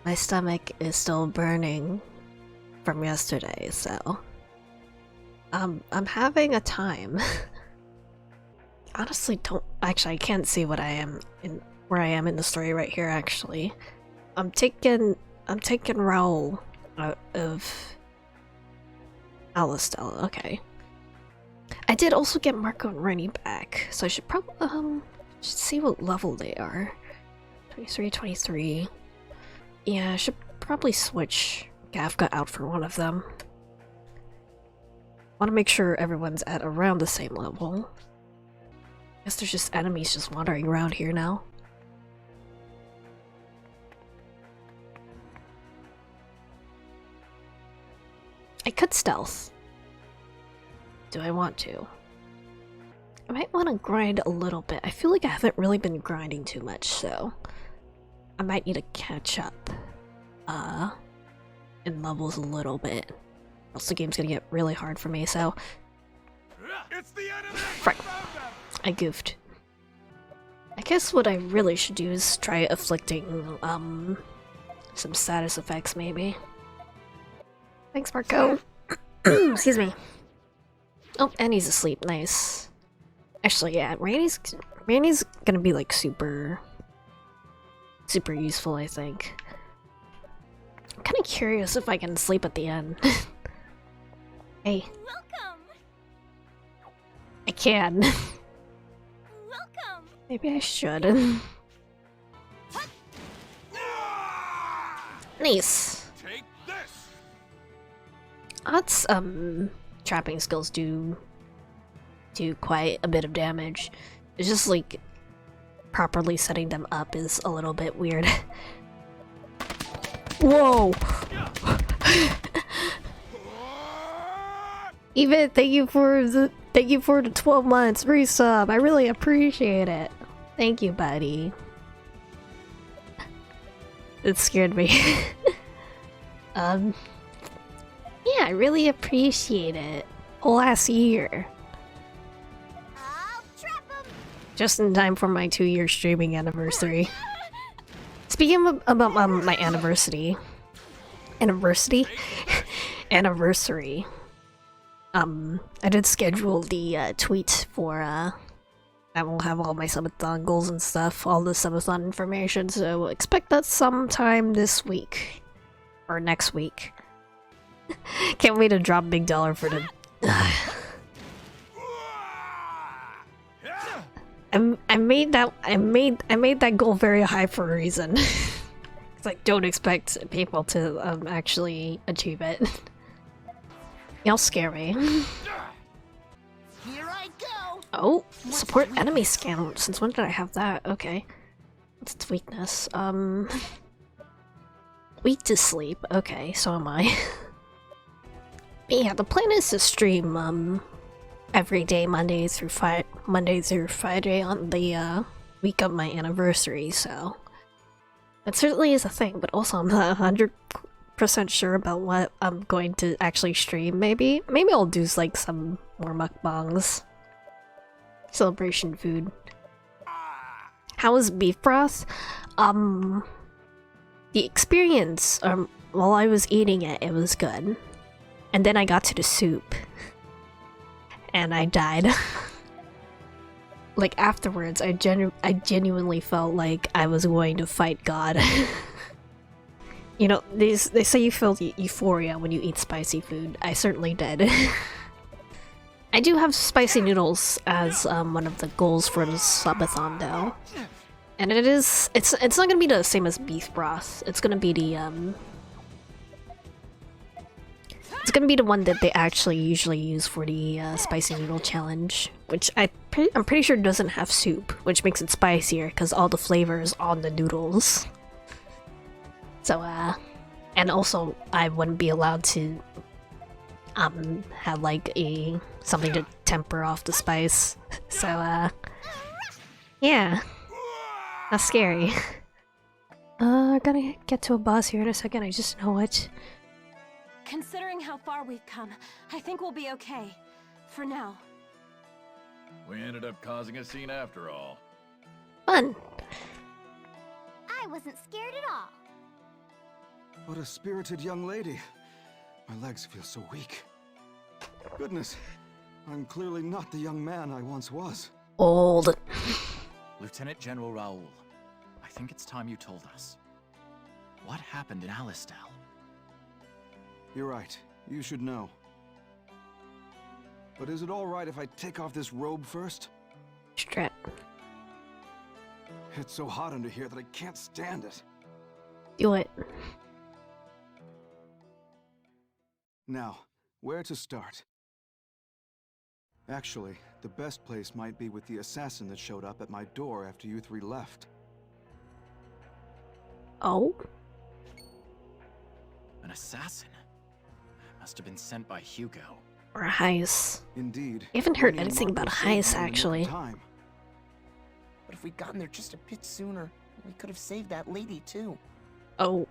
My stomach is still burning from yesterday, so I'm having a time. Honestly, I can't see what I am in where I am in the story right here. Actually, I'm taking Raoul out of Alistella. Okay, I did also get Marco and Rennie back, so I should probably should see what level they are. 23, 23. Yeah, I should probably switch Gavka out for one of them. Want to make sure everyone's at around the same level. Guess there's just enemies just wandering around here now. I could stealth. Do I want to? I might want to grind a little bit. I feel like I haven't really been grinding too much, so I might need to catch up in levels a little bit. Else the game's gonna get really hard for me, so It's the enemy! frick. I goofed. I guess what I really should do is try afflicting some status effects maybe. Thanks, Marco. Excuse me. Oh, and he's asleep. Nice. Actually, yeah, Randy's gonna be like super useful, I think. I'm kind of curious if I can sleep at the end. Hey. Welcome. I can. Welcome. Maybe I should. Nice. Take this! Odds, trapping skills do quite a bit of damage. It's just like properly setting them up is a little bit weird. Whoa! Even thank you for the 12 months resub. I really appreciate it. Thank you, buddy. It scared me. Yeah, I really appreciate it. Whole last year. I'll trap 'em. Just in time for my 2-year streaming anniversary. Speaking about my anniversary. Anniversary. I did schedule the tweet for I will have all my subathon goals and stuff, all the subathon information, so expect that sometime this week. Or next week. Can't wait to drop big dollar for the I made that goal very high for a reason. Cause I don't expect people to actually achieve it. Y'all scare me. Here I go. Oh, support enemy scan. Since when did I have that? Okay. What's its weakness? Weak to sleep. Okay, so am I. But yeah, the plan is to stream every day, Monday through Friday on the week of my anniversary. So that certainly is a thing. But also, I'm not 100% sure about what I'm going to actually stream. Maybe I'll do like some more mukbangs. Celebration food. How was beef broth? The experience while I was eating it, it was good. And then I got to the soup. And I died. Like afterwards, I genuinely felt like I was going to fight God. You know, they say you feel euphoria when you eat spicy food. I certainly did. I do have spicy noodles as one of the goals for the subathon though. And it's not gonna be the same as beef broth. It's gonna be the it's gonna be the one that they actually usually use for the spicy noodle challenge, which I'm pretty sure doesn't have soup, which makes it spicier because all the flavor is on the noodles. So and also I wouldn't be allowed to have like something to temper off the spice. So yeah, that's scary. Gonna get to a boss here in a second. I just know it. Considering how far we've come, I think we'll be okay. For now. We ended up causing a scene after all. Fun. I wasn't scared at all. What a spirited young lady. My legs feel so weak. Goodness, I'm clearly not the young man I once was. Old. Lieutenant General Raoul, I think it's time you told us. What happened in Alistel? You're right. You should know. But is it all right if I take off this robe first? Strap. It's so hot under here that I can't stand it. Do it. Now, where to start? Actually, the best place might be with the assassin that showed up at my door after you three left. Oh? An assassin? Must have been sent by Hugo. Or a heist. Indeed. I haven't heard Lady anything about a Marco saved me heist, in the nick of actually. time. But if we'd gotten there just a bit sooner, we could have saved that lady too. Oh.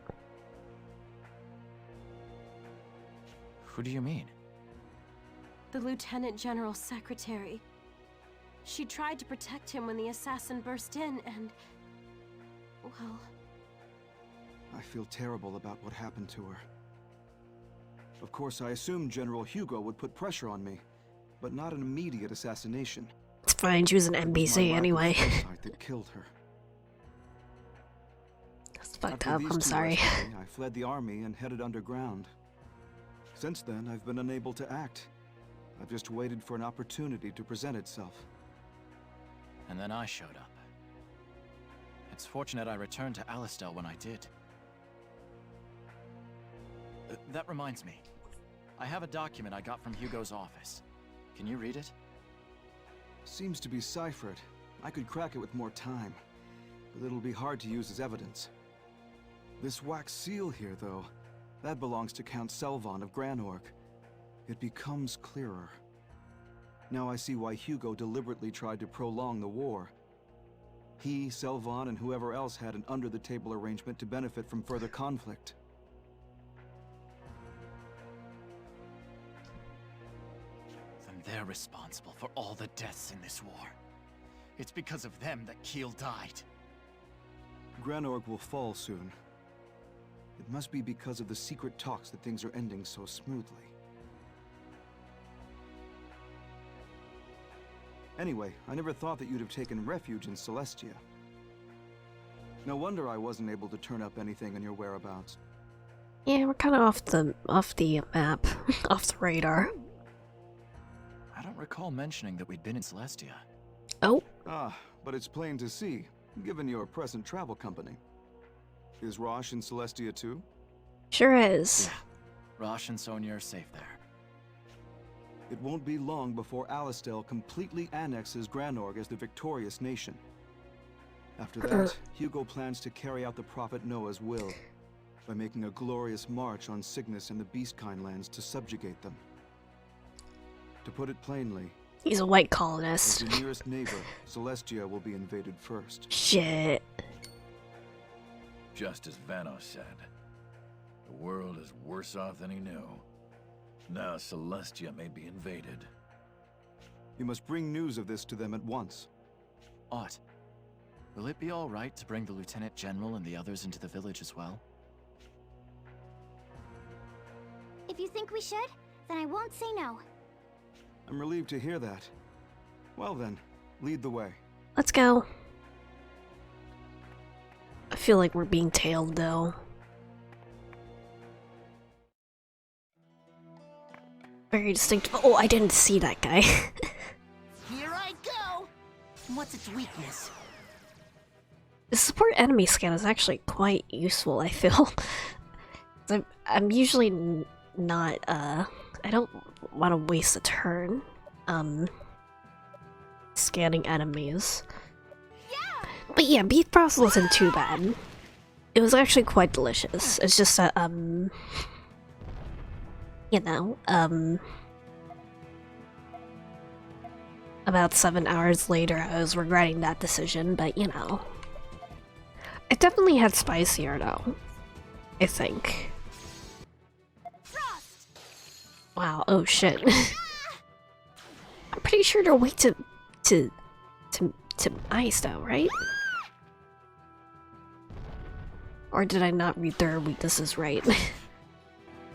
Who do you mean? The Lieutenant General's secretary. She tried to protect him when the assassin burst in and... well... I feel terrible about what happened to her. Of course, I assumed General Hugo would put pressure on me, but not an immediate assassination. It's fine, she was an It was my NPC lack of anyway. foresight that killed her. That's fucked After up, these I'm two sorry. rescued me, I fled the army and headed underground. Since then, I've been unable to act. I've just waited for an opportunity to present itself. And then I showed up. It's fortunate I returned to Alistel when I did. That reminds me. I have a document I got from Hugo's office. Can you read it? Seems to be ciphered. I could crack it with more time, but it'll be hard to use as evidence. This wax seal here, though, that belongs to Count Selvon of Granorg. It becomes clearer. Now I see why Hugo deliberately tried to prolong the war. He, Selvon, and whoever else had an under-the-table arrangement to benefit from further conflict. Then they're responsible for all the deaths in this war. It's because of them that Kiel died. Granorg will fall soon. It must be because of the secret talks that things are ending so smoothly. Anyway, I never thought that you'd have taken refuge in Celestia. No wonder I wasn't able to turn up anything on your whereabouts. Yeah, we're kind of off the map, off the radar. I don't recall mentioning that we'd been in Celestia. Oh, Ah, but it's plain to see, given your present travel company. Is Rosh in Celestia too? sure is. Yeah. Rosh and Sonia are safe there. It won't be long before Alistel completely annexes Granorg as the victorious nation. After that, Hugo plans to carry out the Prophet Noah's will by making a glorious march on Cygnus and the Beastkind lands to subjugate them. To put it plainly, He's a white as colonist. the nearest neighbor, Celestia will be invaded first. Shit. Just as Vanos said, the world is worse off than he knew. Now Celestia may be invaded. You must bring news of this to them at once. Ott, will it be all right to bring the Lieutenant General and the others into the village as well? If you think we should, then I won't say no. I'm relieved to hear that. Well then, lead the way. Let's go. I feel like we're being tailed though. Very distinct. Oh, I didn't see that guy. Here I go! What's its weakness? The support enemy scan is actually quite useful, I feel. I'm usually not, I don't want to waste a turn, scanning enemies. Yeah! But yeah, beef broth wasn't too bad. It was actually quite delicious. It's just that, you know, about 7 hours later I was regretting that decision, but you know. It definitely had spicier though, I think. Frost! Wow, oh shit. I'm pretty sure they're weak to ice though, right? Or did I not read their weaknesses right?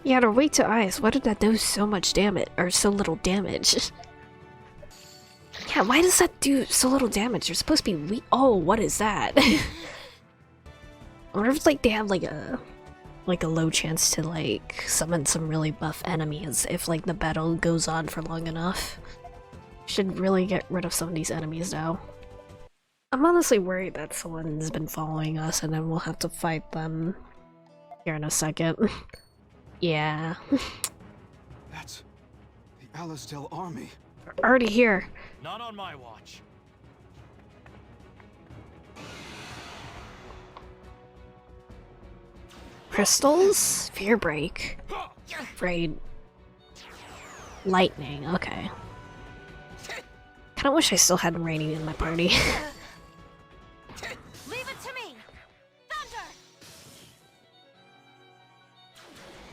Yeah, they're weak to ice. Why did that do so much damage? Or so little damage? Yeah, why does that do so little damage? They're supposed to be weak. Oh, what is that? I wonder if it's like they have like a low chance to like summon some really buff enemies if like the battle goes on for long enough. Should really get rid of some of these enemies now. I'm honestly worried that someone's been following us and then we'll have to fight them here in a second. Yeah. That's the Alistel army. Already here. Not on my watch. Crystals? Fear break. Raid. Lightning, okay. Kinda wish I still had Rainy in my party. Leave it to me! Thunder!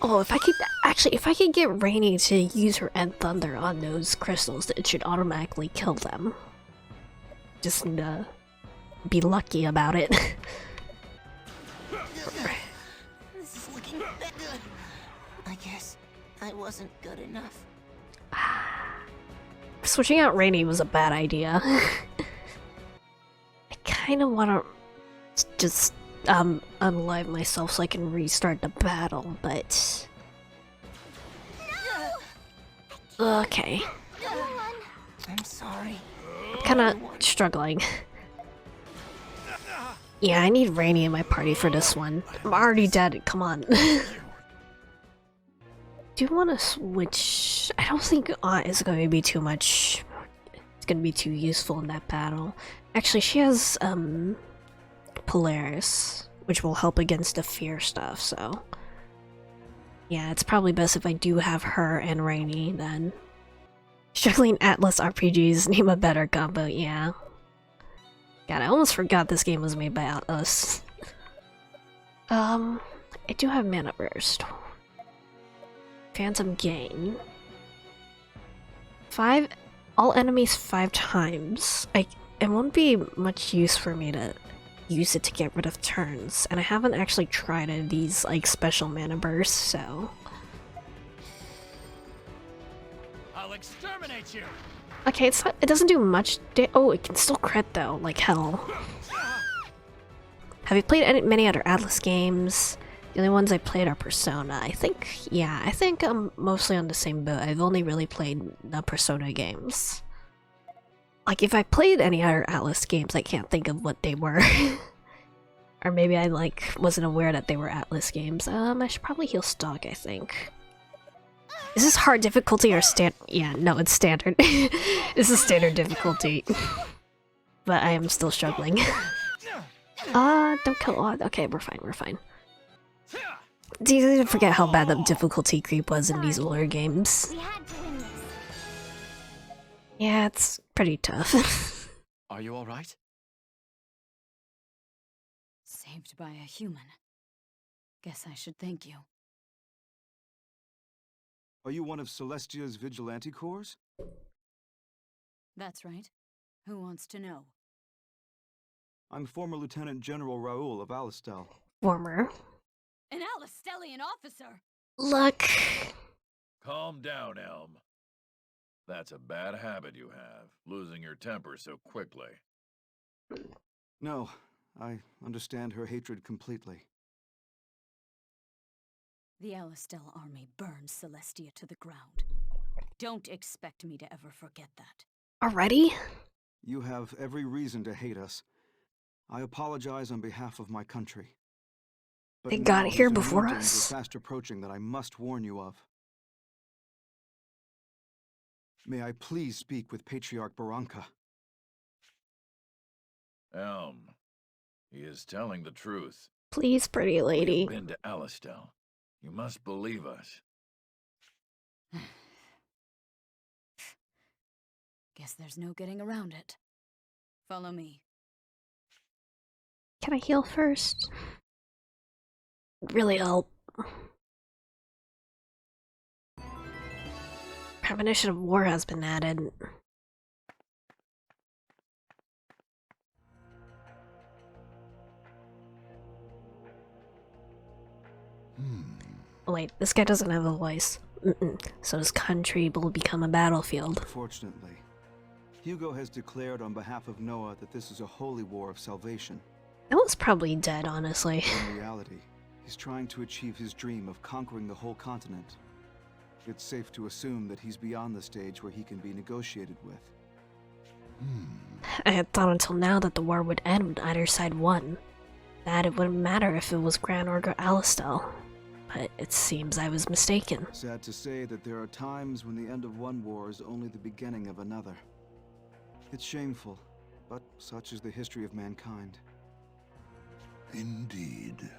Oh, if I could actually, if I could get Rainy to use her End Thunder on those crystals, it should automatically kill them. Just need to be lucky about it. This is looking bad. I guess I wasn't good enough. Switching out Rainy was a bad idea. I kind of want to just unalive myself so I can restart the battle, but okay. I'm sorry. I'm kind of struggling. Yeah, I need Rainy in my party for this one. I'm already dead. Come on. Do you want to switch? I don't think it's going to be too much. It's going to be too useful in that battle. Actually, she has Polaris, which will help against the fear stuff. So yeah, it's probably best if I do have her and Rainy then. Struggling Atlas RPGs, name a better combo. Yeah. God, I almost forgot this game was made by Atlas. I do have Mana Burst. Phantom Gain. 5 all enemies 5 times. It won't be much use for me to use it to get rid of turns, and I haven't actually tried any of these like special mana bursts, so I'll exterminate you. okay, it's not, it doesn't do much oh, it can still crit though, like hell. Have you played many other Atlas games? The only ones I played are Persona. I think I'm mostly on the same boat. I've only really played the Persona games. Like, if I played any other Atlas games, I can't think of what they were. Or maybe I, like, wasn't aware that they were Atlas games. I should probably heal stock, I think. Is this hard difficulty or yeah, no, it's standard. This is standard difficulty. But I am still struggling. Don't kill Odd. Okay, we're fine. It's easy to forget how bad the difficulty creep was in these older games. We had to win this. Yeah, it's pretty tough. Are you all right? Saved by a human. Guess I should thank you. Are you one of Celestia's vigilante corps? That's right. Who wants to know? I'm former Lieutenant General Raoul of Alistel. Former. An Alistellian officer! Look. Calm down, Elm. That's a bad habit you have, losing your temper so quickly. No, I understand her hatred completely. The Alistel army burned Celestia to the ground. Don't expect me to ever forget that. Already? You have every reason to hate us. I apologize on behalf of my country. But They got now here there's a new before danger us. fast approaching that I must warn you of. May I please speak with Patriarch Barranca? Elm, he is telling the truth. Please, pretty lady. We've been to Alistel. You must believe us. Guess there's no getting around it. Follow me. Can I heal first? Really help. Premonition of War has been added. Oh wait, this guy doesn't have a voice. So his country will become a battlefield. Fortunately, Hugo has declared on behalf of Noah that this is a holy war of salvation. That was probably dead, honestly. In reality, he's trying to achieve his dream of conquering the whole continent. It's safe to assume that he's beyond the stage where he can be negotiated with. I had thought until now that the war would end when either side won. That it wouldn't matter if it was Grand Order Alistel. But it seems I was mistaken. Sad to say that there are times when the end of one war is only the beginning of another. It's shameful, but such is the history of mankind. Indeed.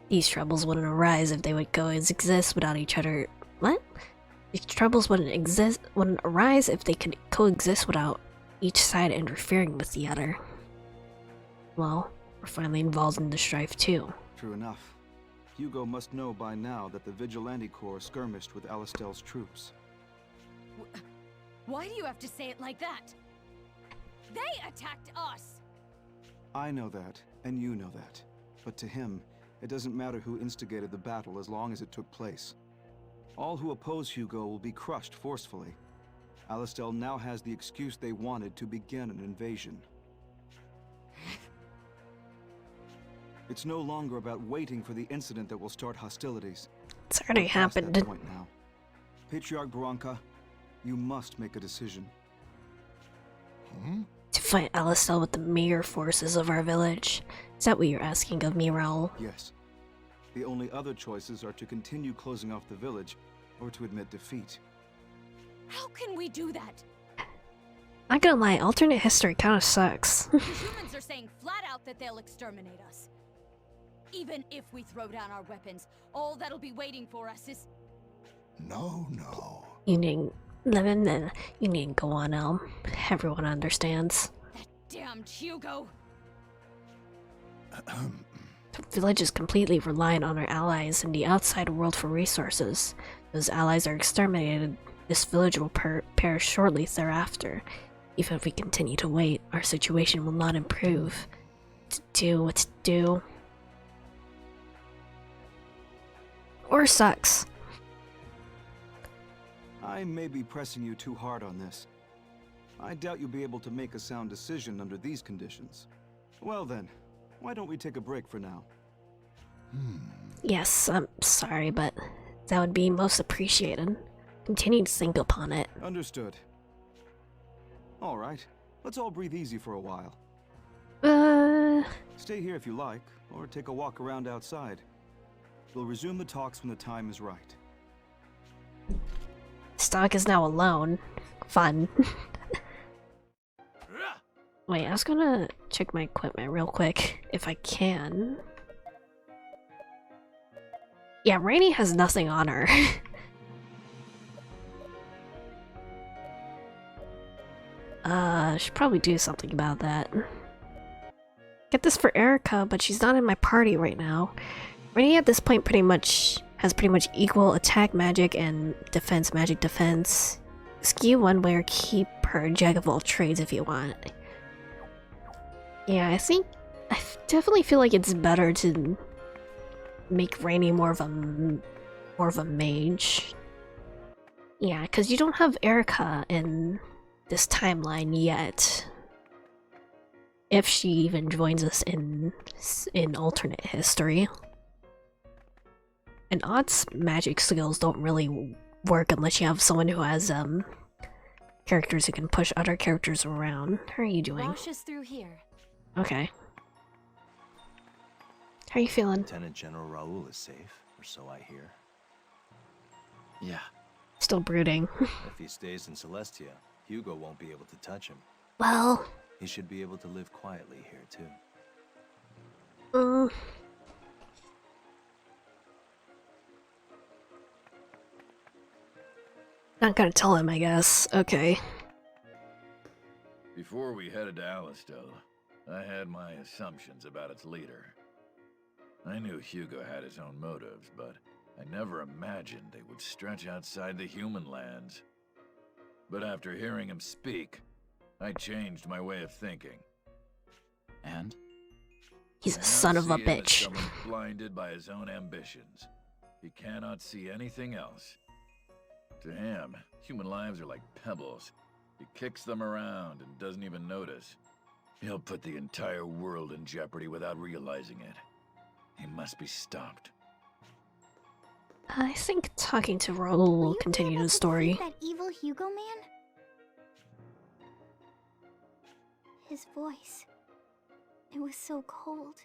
These troubles wouldn't arise if they would coexist without each other. What? These troubles wouldn't arise if they could coexist without each side interfering with the other. Well, we're finally involved in the strife too. True enough. Hugo must know by now that the Vigilante Corps skirmished with Alistel's troops. Why do you have to say it like that? They attacked us! I know that, and you know that. But to him, it doesn't matter who instigated the battle as long as it took place. All who oppose Hugo will be crushed forcefully. Alistel now has the excuse they wanted to begin an invasion. It's no longer about waiting for the incident that will start hostilities. It's already We're past that happened. point now. Patriarch Barranca, you must make a decision. To fight Alistel with the mere forces of our village. Is that what you're asking of me, Raoul? Yes. The only other choices are to continue closing off the village, or to admit defeat. How can we do that? Not gonna lie, alternate history kinda sucks. The humans are saying flat out that they'll exterminate us. Even if we throw down our weapons, all that'll be waiting for us is... No. You needn't go on, Elm. Everyone understands. that damned Hugo! The village is completely reliant on our allies in the outside world for resources. Those allies are exterminated, this village will perish shortly thereafter. Even if we continue to wait, our situation will not improve. What to do? Or sucks. I may be pressing you too hard on this. I doubt you'll be able to make a sound decision under these conditions. Well then, why don't we take a break for now? Yes, I'm sorry, but that would be most appreciated. Continue to think upon it. Understood. Alright, let's all breathe easy for a while. Stay here if you like, or take a walk around outside. We'll resume the talks when the time is right. Stock is now alone. Fun. Wait, I was gonna check my equipment real quick, if I can. Yeah, Rainy has nothing on her. Should probably do something about that. Get this for Erica, but she's not in my party right now. Rainy at this point has pretty much equal attack magic and defense magic defense. Skew one way or keep her jack of all trades if you want. Yeah, I definitely feel like it's better to make Rainy more of a mage. Yeah, because you don't have Erica in this timeline yet. If she even joins us in alternate history. And Odd's magic skills don't really work unless you have someone who has characters who can push other characters around. How are you doing? Rosh is through here. Okay. How are you feeling? Lieutenant General Raoul is safe, or so I hear. Yeah. Still brooding. If he stays in Celestia, Hugo won't be able to touch him. Well... He should be able to live quietly here, too. Not gonna tell him, I guess. Okay. Before we headed to Alistel, I had my assumptions about its leader. I knew Hugo had his own motives, but I never imagined they would stretch outside the human lands. But after hearing him speak, I changed my way of thinking. And? He's a I now son of a see him as bitch. someone blinded by his own ambitions. He cannot see anything else. To him, human lives are like pebbles. He kicks them around and doesn't even notice. He'll put the entire world in jeopardy without realizing it. He must be stopped. I think talking to Raul Will will you be continue able the to story. defeat that evil Hugo man? His voice. It was so cold.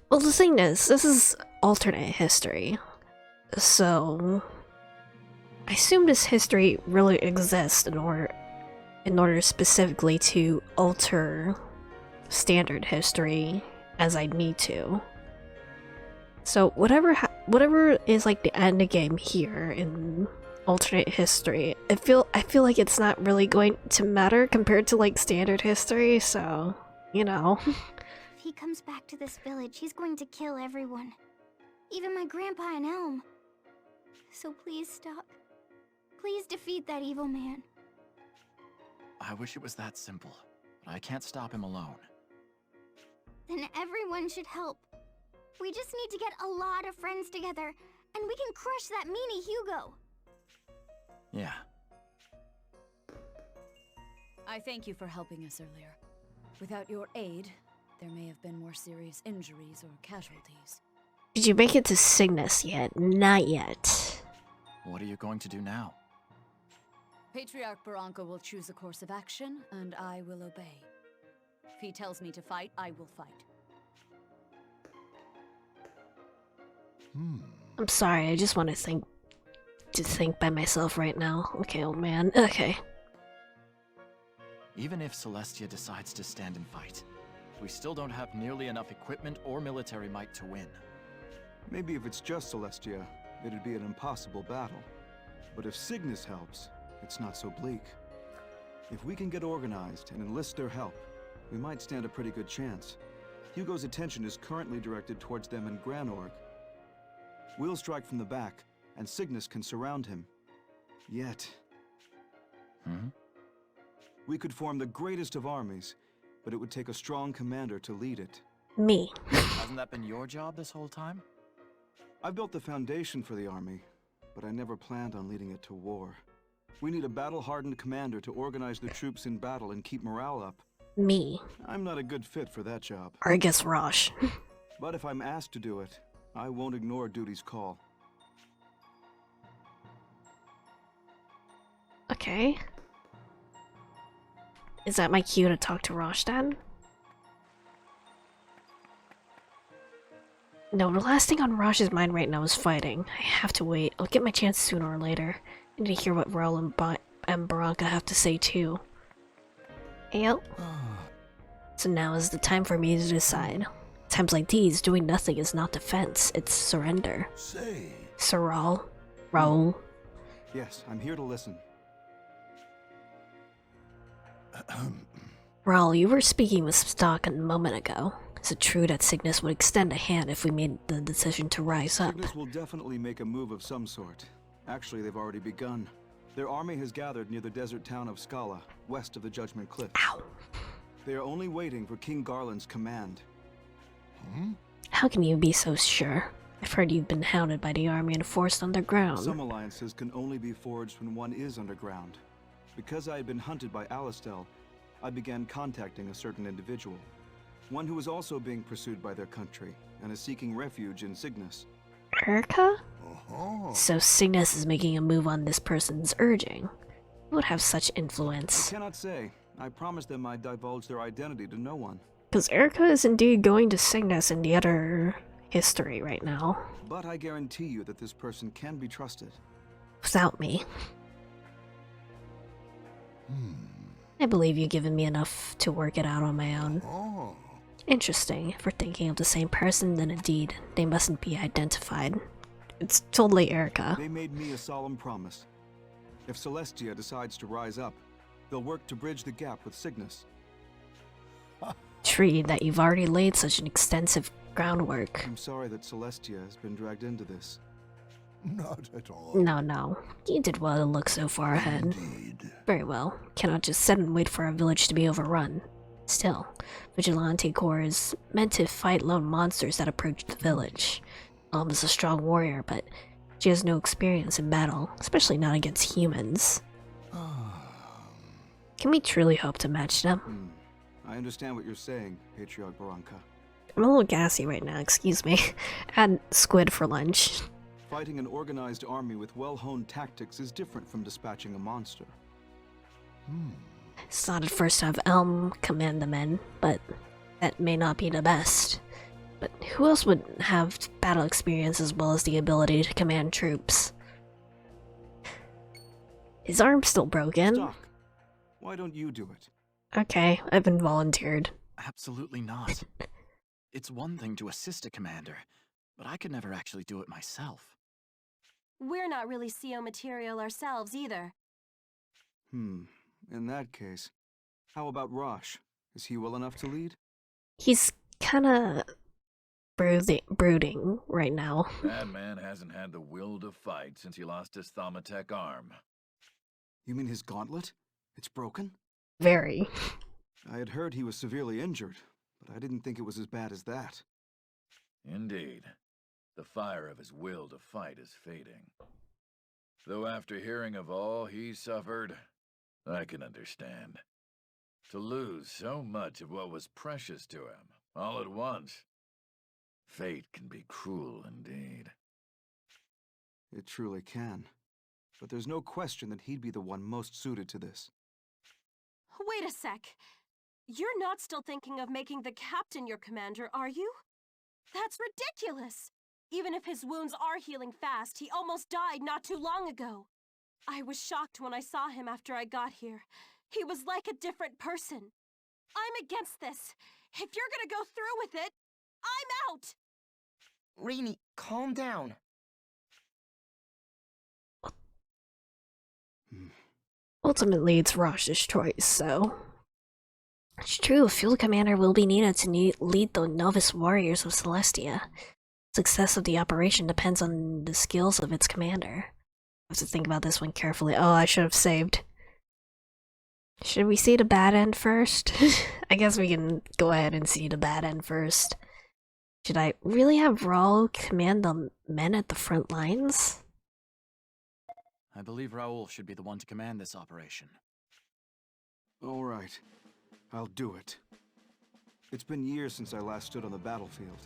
Well, the thing is, this is alternate history. So I assume this history really exists in order specifically to alter standard history as I need to. So whatever is like the end game here in alternate history, I feel like it's not really going to matter compared to like standard history, so you know. If he comes back to this village, he's going to kill everyone. Even my grandpa and Elm. So please stop. Please defeat that evil man. I wish it was that simple, but I can't stop him alone. Then everyone should help. We just need to get a lot of friends together, and we can crush that meanie Hugo. Yeah. I thank you for helping us earlier. Without your aid, there may have been more serious injuries or casualties. Did you make it to Cygnus yet? Not yet. What are you going to do now? Patriarch Barranca will choose a course of action, and I will obey. If he tells me to fight, I will fight. I'm sorry, I just want to think by myself right now. Okay, old man. Okay. Even if Celestia decides to stand and fight, we still don't have nearly enough equipment or military might to win. Maybe if it's just Celestia, it'd be an impossible battle. But if Cygnus helps, it's not so bleak. If we can get organized and enlist their help, we might stand a pretty good chance. Hugo's attention is currently directed towards them in Granorg. We'll strike from the back, and Cygnus can surround him. Yet... We could form the greatest of armies, but it would take a strong commander to lead it. Me. Hasn't that been your job this whole time? I built the foundation for the army, but I never planned on leading it to war. We need a battle-hardened commander to organize the troops in battle and keep morale up. Me. I'm not a good fit for that job. Or I guess Rosh. But if I'm asked to do it, I won't ignore duty's call. Okay. Is that my cue to talk to Rosh then? No, the last thing on Rosh's mind right now is fighting. I have to wait. I'll get my chance sooner or later. I need to hear what Raul and Barranca have to say too. Yep. So now is the time for me to decide. Times like these, doing nothing is not defense, it's surrender. Say. Sir Raul. Yes, I'm here to listen. Raul, you were speaking with Stock a moment ago. Is it true that Cygnus would extend a hand if we made the decision to rise up? Cygnus will definitely make a move of some sort. Actually, they've already begun. Their army has gathered near the desert town of Scala, west of the Judgment Cliffs. Ow. They are only waiting for King Garland's command. How can you be so sure? I've heard you've been hounded by the army and forced underground. Some alliances can only be forged when one is underground. Because I had been hunted by Alistel, I began contacting a certain individual. One who is also being pursued by their country, and is seeking refuge in Cygnus. Erica? So Cygnus is making a move on this person's urging. Who would have such influence? I cannot say. I promised them I'd divulge their identity to no one. Because Erica is indeed going to Cygnus in the other history right now. But I guarantee you that this person can be trusted. Without me. I believe you've given me enough to work it out on my own. Interesting. If we're thinking of the same person, then indeed, they mustn't be identified. It's totally Erica. They made me a solemn promise. If Celestia decides to rise up, they'll work to bridge the gap with Cygnus. Tree that you've already laid such an extensive groundwork. I'm sorry that Celestia has been dragged into this. Not at all. No. You did well to look so far ahead. Indeed. Very well. Cannot just sit and wait for our village to be overrun. Still, Vigilante Corps is meant to fight lone monsters that approach the village. Elm is a strong warrior, but she has no experience in battle, especially not against humans. Can we truly hope to match them? I understand what you're saying, Patriarch Barranca. I'm a little gassy right now, excuse me. Had squid for lunch. Fighting an organized army with well-honed tactics is different from dispatching a monster. It's not at first to have Elm command the men, but that may not be the best. But who else would have battle experience as well as the ability to command troops? His arm's still broken. Stock. Why don't you do it? Okay, I've been volunteered. Absolutely not. It's one thing to assist a commander, but I could never actually do it myself. We're not really CO material ourselves either. In that case, how about Rosh? Is he well enough to lead? He's kinda brooding right now. That man hasn't had the will to fight since he lost his Thaumatek arm. You mean his gauntlet? It's broken? Very. I had heard he was severely injured, but I didn't think it was as bad as that. Indeed. The fire of his will to fight is fading. Though after hearing of all he suffered, I can understand. To lose so much of what was precious to him, all at once. Fate can be cruel indeed. It truly can. But there's no question that he'd be the one most suited to this. Wait a sec. You're not still thinking of making the captain your commander, are you? That's ridiculous! Even if his wounds are healing fast, he almost died not too long ago. I was shocked when I saw him after I got here. He was like a different person. I'm against this. If you're gonna go through with it, I'm out! Rainy, calm down. Ultimately, it's Rosh's choice, so... It's true, a field commander will be needed to lead the novice warriors of Celestia. Success of the operation depends on the skills of its commander. I have to think about this one carefully. Oh, I should have saved. Should we see the bad end first? I guess we can go ahead and see the bad end first. Should I really have Raul command the men at the front lines? I believe Raoul should be the one to command this operation. All right. I'll do it. It's been years since I last stood on the battlefield.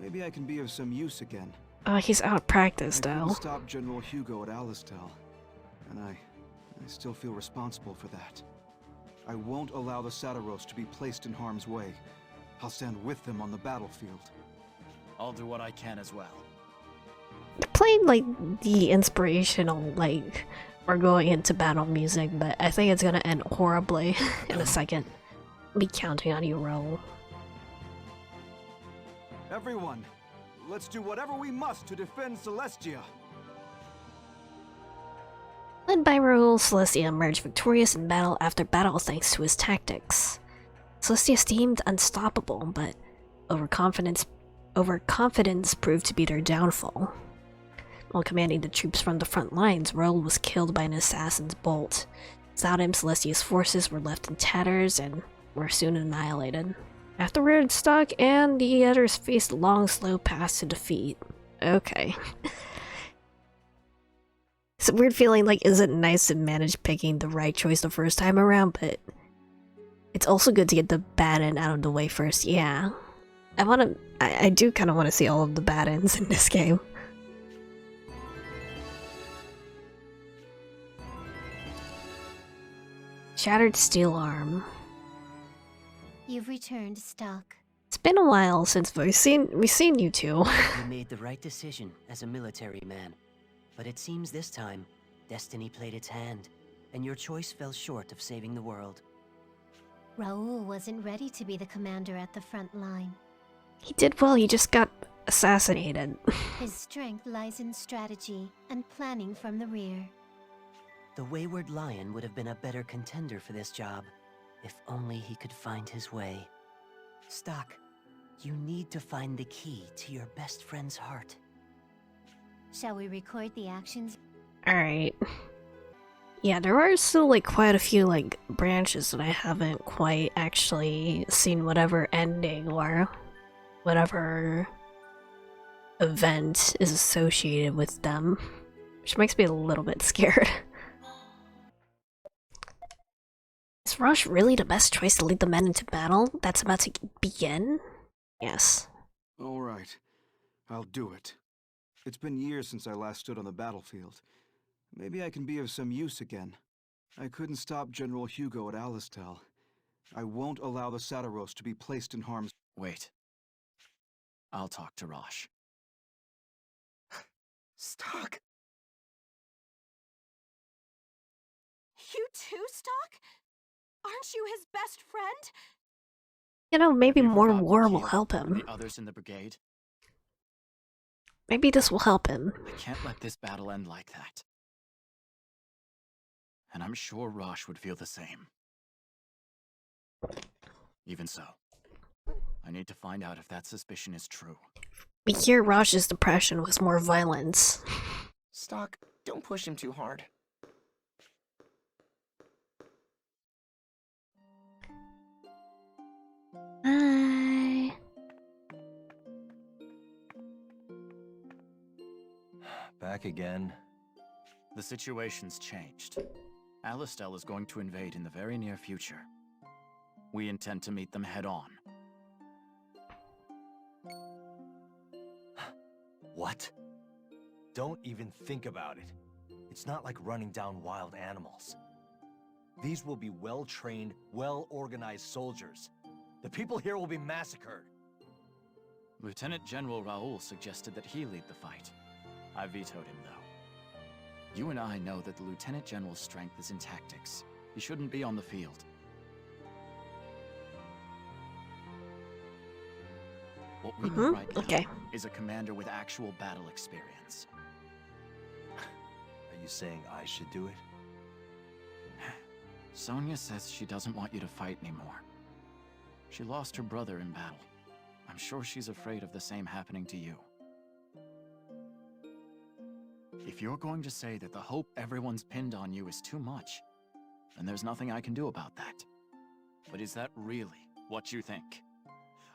Maybe I can be of some use again. Oh, he's out of practice, I though. couldn't stop General Hugo at Alistel, and I still feel responsible for that. I won't allow the Satiros to be placed in harm's way. I'll stand with them on the battlefield. I'll do what I can as well. Playing like the inspirational, like, we're going into battle music, but I think it's gonna end horribly in a second. I'll be counting on you, Raul. Everyone, let's do whatever we must to defend Celestia. Led by Raul, Celestia emerged victorious in battle after battle thanks to his tactics. Celestia seemed unstoppable, but overconfidence proved to be their downfall. While commanding the troops from the front lines, Raul was killed by an assassin's bolt. Without him, Celestia's forces were left in tatters and were soon annihilated. Afterwards, Stock and the others faced a long, slow path to defeat. Okay. It's a weird feeling like, is it nice to manage picking the right choice the first time around, but it's also good to get the bad end out of the way first, yeah. I do kind of want to see all of the bad ends in this game. Shattered steel arm. You've returned, Stock. It's been a while since we've seen you two. You made the right decision as a military man. But it seems this time, destiny played its hand, and your choice fell short of saving the world. Raoul wasn't ready to be the commander at the front line. He did well, he just got assassinated. His strength lies in strategy and planning from the rear. The Wayward Lion would have been a better contender for this job, if only he could find his way. Stock, you need to find the key to your best friend's heart. Shall we record the actions? Alright. Yeah, there are still like quite a few like branches that I haven't quite actually seen whatever ending or whatever event is associated with them, which makes me a little bit scared. Is Rosh really the best choice to lead the men into battle that's about to begin? Yes. All right, I'll do it. It's been years since I last stood on the battlefield. Maybe I can be of some use again. I couldn't stop General Hugo at Alistel. I won't allow the Sataros to be placed in harm's... Wait. I'll talk to Rosh. Stock! You too, Stock? Aren't you his best friend? You know, maybe Have you more forgotten war will Keel help and him. the others in the brigade? Maybe this will help him. I can't let this battle end like that. And I'm sure Rosh would feel the same. Even so, I need to find out if that suspicion is true. We hear Rosh's depression was more violence. Stock, don't push him too hard. Bye. Back again. The situation's changed. Alistel is going to invade in the very near future. We intend to meet them head-on. What? Don't even think about it. It's not like running down wild animals. These will be well-trained, well-organized soldiers. The people here will be massacred. Lieutenant General Raoul suggested that he lead the fight. I vetoed him, though. You and I know that the Lieutenant General's strength is in tactics. He shouldn't be on the field. What we need right now is a commander with actual battle experience. Are you saying I should do it? Sonia says she doesn't want you to fight anymore. She lost her brother in battle. I'm sure she's afraid of the same happening to you. If you're going to say that the hope everyone's pinned on you is too much, then there's nothing I can do about that. But is that really what you think?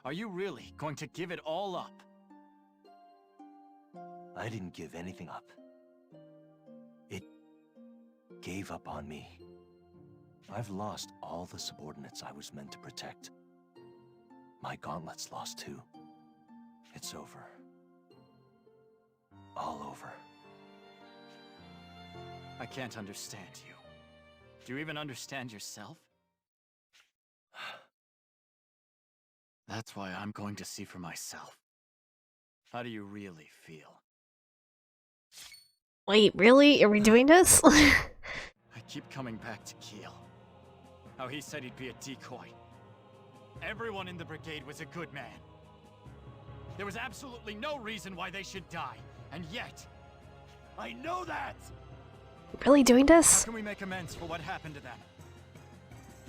Are you really going to give it all up? I didn't give anything up. It gave up on me. I've lost all the subordinates I was meant to protect. My gauntlet's lost too. It's over. All over. I can't understand you. Do you even understand yourself? That's why I'm going to see for myself. How do you really feel? Wait, really? Are we doing this? I keep coming back to Keel. How he said he'd be a decoy. Everyone in the brigade was a good man. There was absolutely no reason why they should die, and yet... I know that! Really doing this? How can we make amends for what happened to them?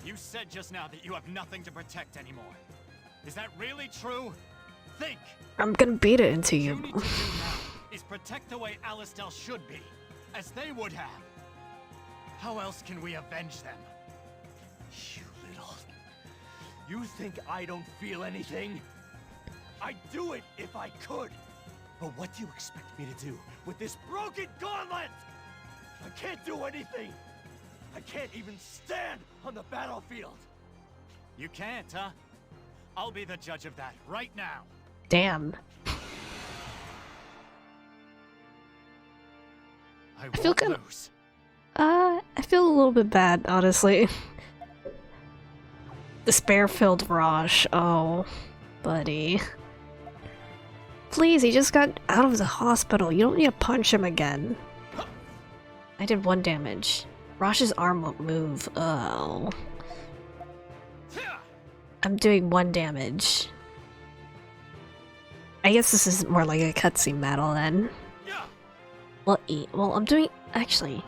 You said just now that you have nothing to protect anymore. Is that really true? Think! I'm gonna beat it into you. What you need to do now is protect the way Alistel should be, as they would have. How else can we avenge them? You little... You think I don't feel anything? I'd do it if I could! But what do you expect me to do with this broken gauntlet? I can't do anything! I can't even stand on the battlefield! You can't, huh? I'll be the judge of that right now. Damn. I feel won't kind lose. I feel a little bit bad, honestly. Despair-filled Rosh. Oh, buddy. Please, he just got out of the hospital. You don't need to punch him again. I did 1 damage. Rosh's arm won't move. Oh. I'm doing 1 damage. I guess this is more like a cutscene battle then. Well, I'm doing... Actually...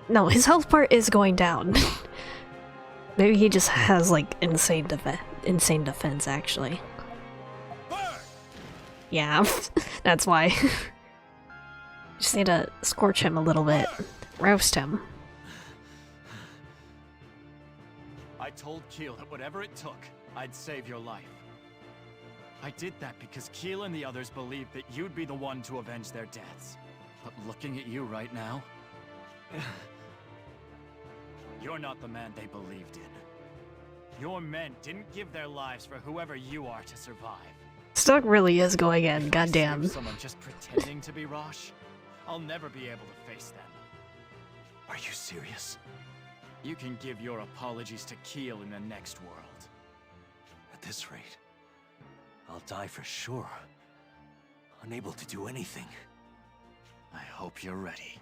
No, his health part is going down. Maybe he just has, like, insane defense, actually. Yeah, that's why. Just need to scorch him a little bit. Roast him. I told Keel that whatever it took, I'd save your life. I did that because Keel and the others believed that you'd be the one to avenge their deaths. But looking at you right now, you're not the man they believed in. Your men didn't give their lives for whoever you are to survive. Stock really is going in, goddamn. If someone just pretending to be Rosh, I'll never be able to face them. Are you serious? You can give your apologies to Keel in the next world. At this rate, I'll die for sure. Unable to do anything. I hope you're ready.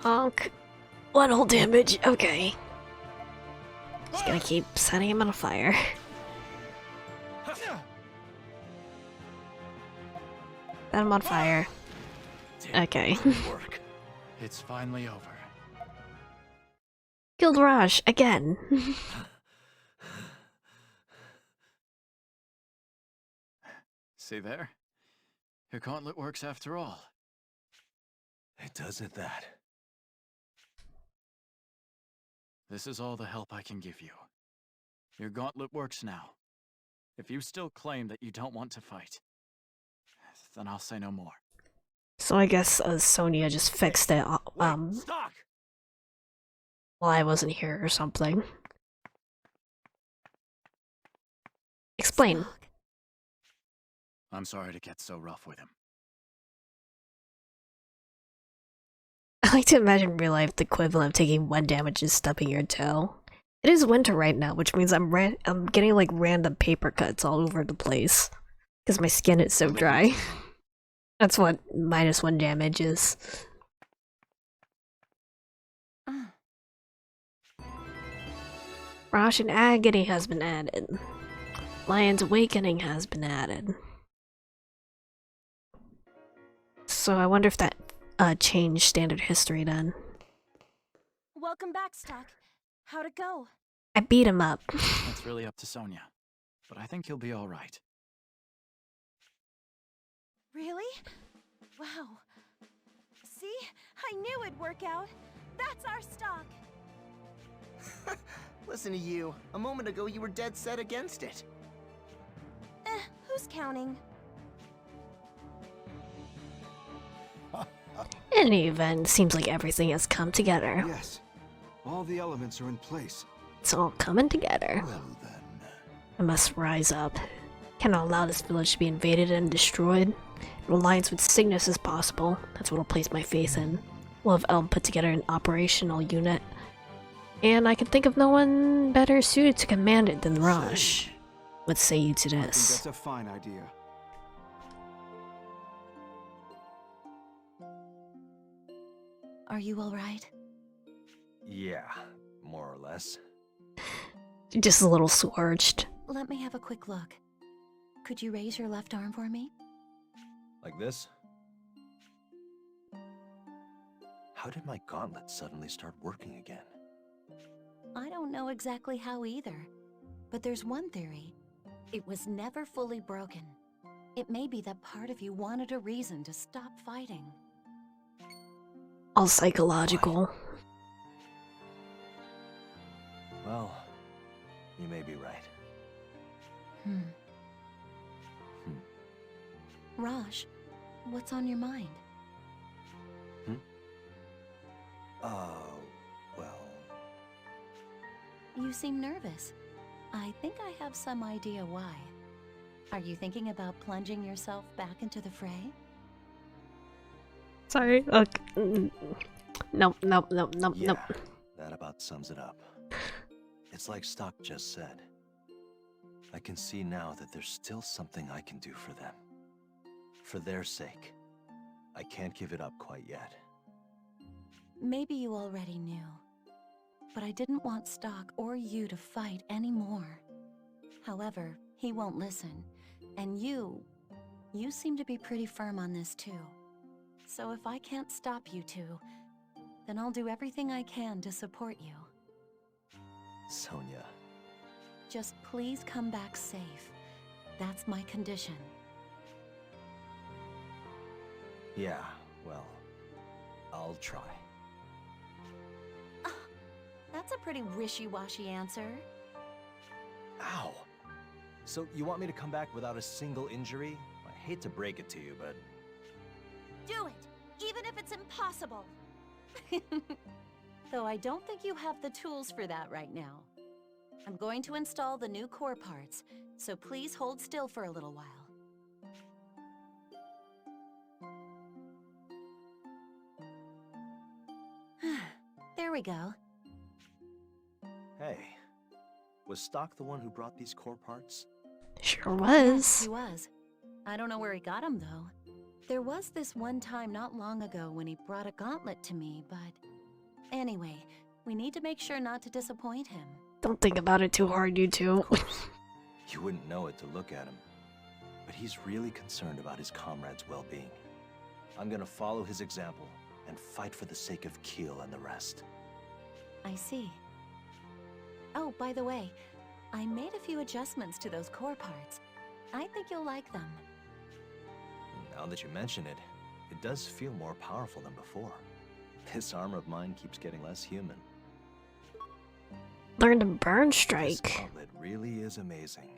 Honk. 1 whole damage, okay. Just gonna keep setting him on fire. Set him on fire. Okay. It's finally over. Killed Raj again. See there? Your gauntlet works after all. It does at that. This is all the help I can give you. Your gauntlet works now. If you still claim that you don't want to fight, then I'll say no more. So I guess Sonia just fixed it, Stock! while I wasn't here or something. Explain. I'm sorry to get so rough with him. I like to imagine in real life the equivalent of taking 1 damage is stubbing your toe. It is winter right now, which means I'm getting like random paper cuts all over the place because my skin is so dry. That's what -1 damage is. Rosh and Agony has been added. Lion's Awakening has been added. So I wonder if that changed standard history then. Welcome back, Stock. How'd it go? I beat him up. That's really up to Sonia, but I think you'll be all right. Really? Wow. See? I knew it'd work out. That's our Stock. Listen to you. A moment ago you were dead set against it. Who's counting? In any event, seems like everything has come together. Yes. All the elements are in place. It's all coming together. Well then. I must rise up. Cannot allow this village to be invaded and destroyed. An alliance with Cygnus is possible. That's what I'll place my faith in. We'll have Elm put together an operational unit. And I can think of no one better suited to command it than Rosh. What say you to I think this? that's a fine idea. Are you alright? Yeah, more or less. Just a little scorched. Let me have a quick look. Could you raise your left arm for me? Like this? How did my gauntlet suddenly start working again? I don't know exactly how either. But there's one theory. It was never fully broken. It may be that part of you wanted a reason to stop fighting. All psychological. Well, you may be right. Raj, what's on your mind? Well... You seem nervous. I think I have some idea why. Are you thinking about plunging yourself back into the fray? Sorry. Okay. Nope. Yeah, that about sums it up. It's like Stock just said. I can see now that there's still something I can do for them. For their sake. I can't give it up quite yet. Maybe you already knew. But I didn't want Stock or you to fight anymore. However, he won't listen. And you seem to be pretty firm on this too. So if I can't stop you two, then I'll do everything I can to support you. Sonia. Just please come back safe, That's my condition. Yeah, well, I'll try. That's a pretty wishy-washy answer. Ow! So you want me to come back without a single injury? I hate to break it to you, but... Do it, even if it's impossible. Though I don't think you have the tools for that right now. I'm going to install the new core parts, so please hold still for a little while. There we go. Hey, was Stock the one who brought these core parts? Sure Yes, was. he was. I don't know where he got them, though. There was this one time not long ago when he brought a gauntlet to me, but... Anyway, we need to make sure not to disappoint him. Don't think about it too hard, you two. Of course. You wouldn't know it to look at him. But he's really concerned about his comrades' well-being. I'm gonna follow his example and fight for the sake of Keel and the rest. I see. Oh, by the way, I made a few adjustments to those core parts. I think you'll like them. Now that you mention it, it does feel more powerful than before. This armor of mine keeps getting less human. Learn to burn This strike. gauntlet really is amazing.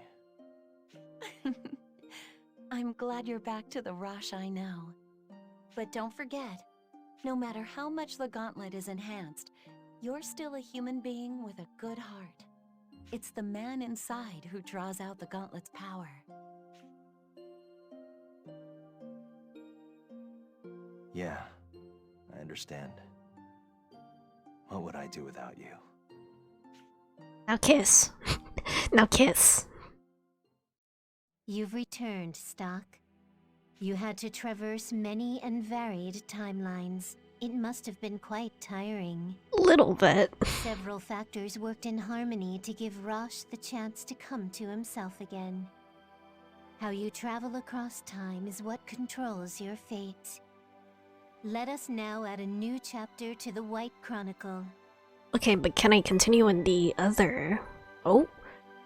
I'm glad you're back to the Rosh I know. But don't forget, no matter how much the gauntlet is enhanced, you're still a human being with a good heart. It's the man inside who draws out the gauntlet's power. Yeah, I understand. What would I do without you? Now kiss. Now kiss. You've returned, Stock. You had to traverse many and varied timelines. It must have been quite tiring. Little bit. Several factors worked in harmony to give Rosh the chance to come to himself again. How you travel across time is what controls your fate. Let us now add a new chapter to the White Chronicle. Okay, but can I continue in the other... Oh?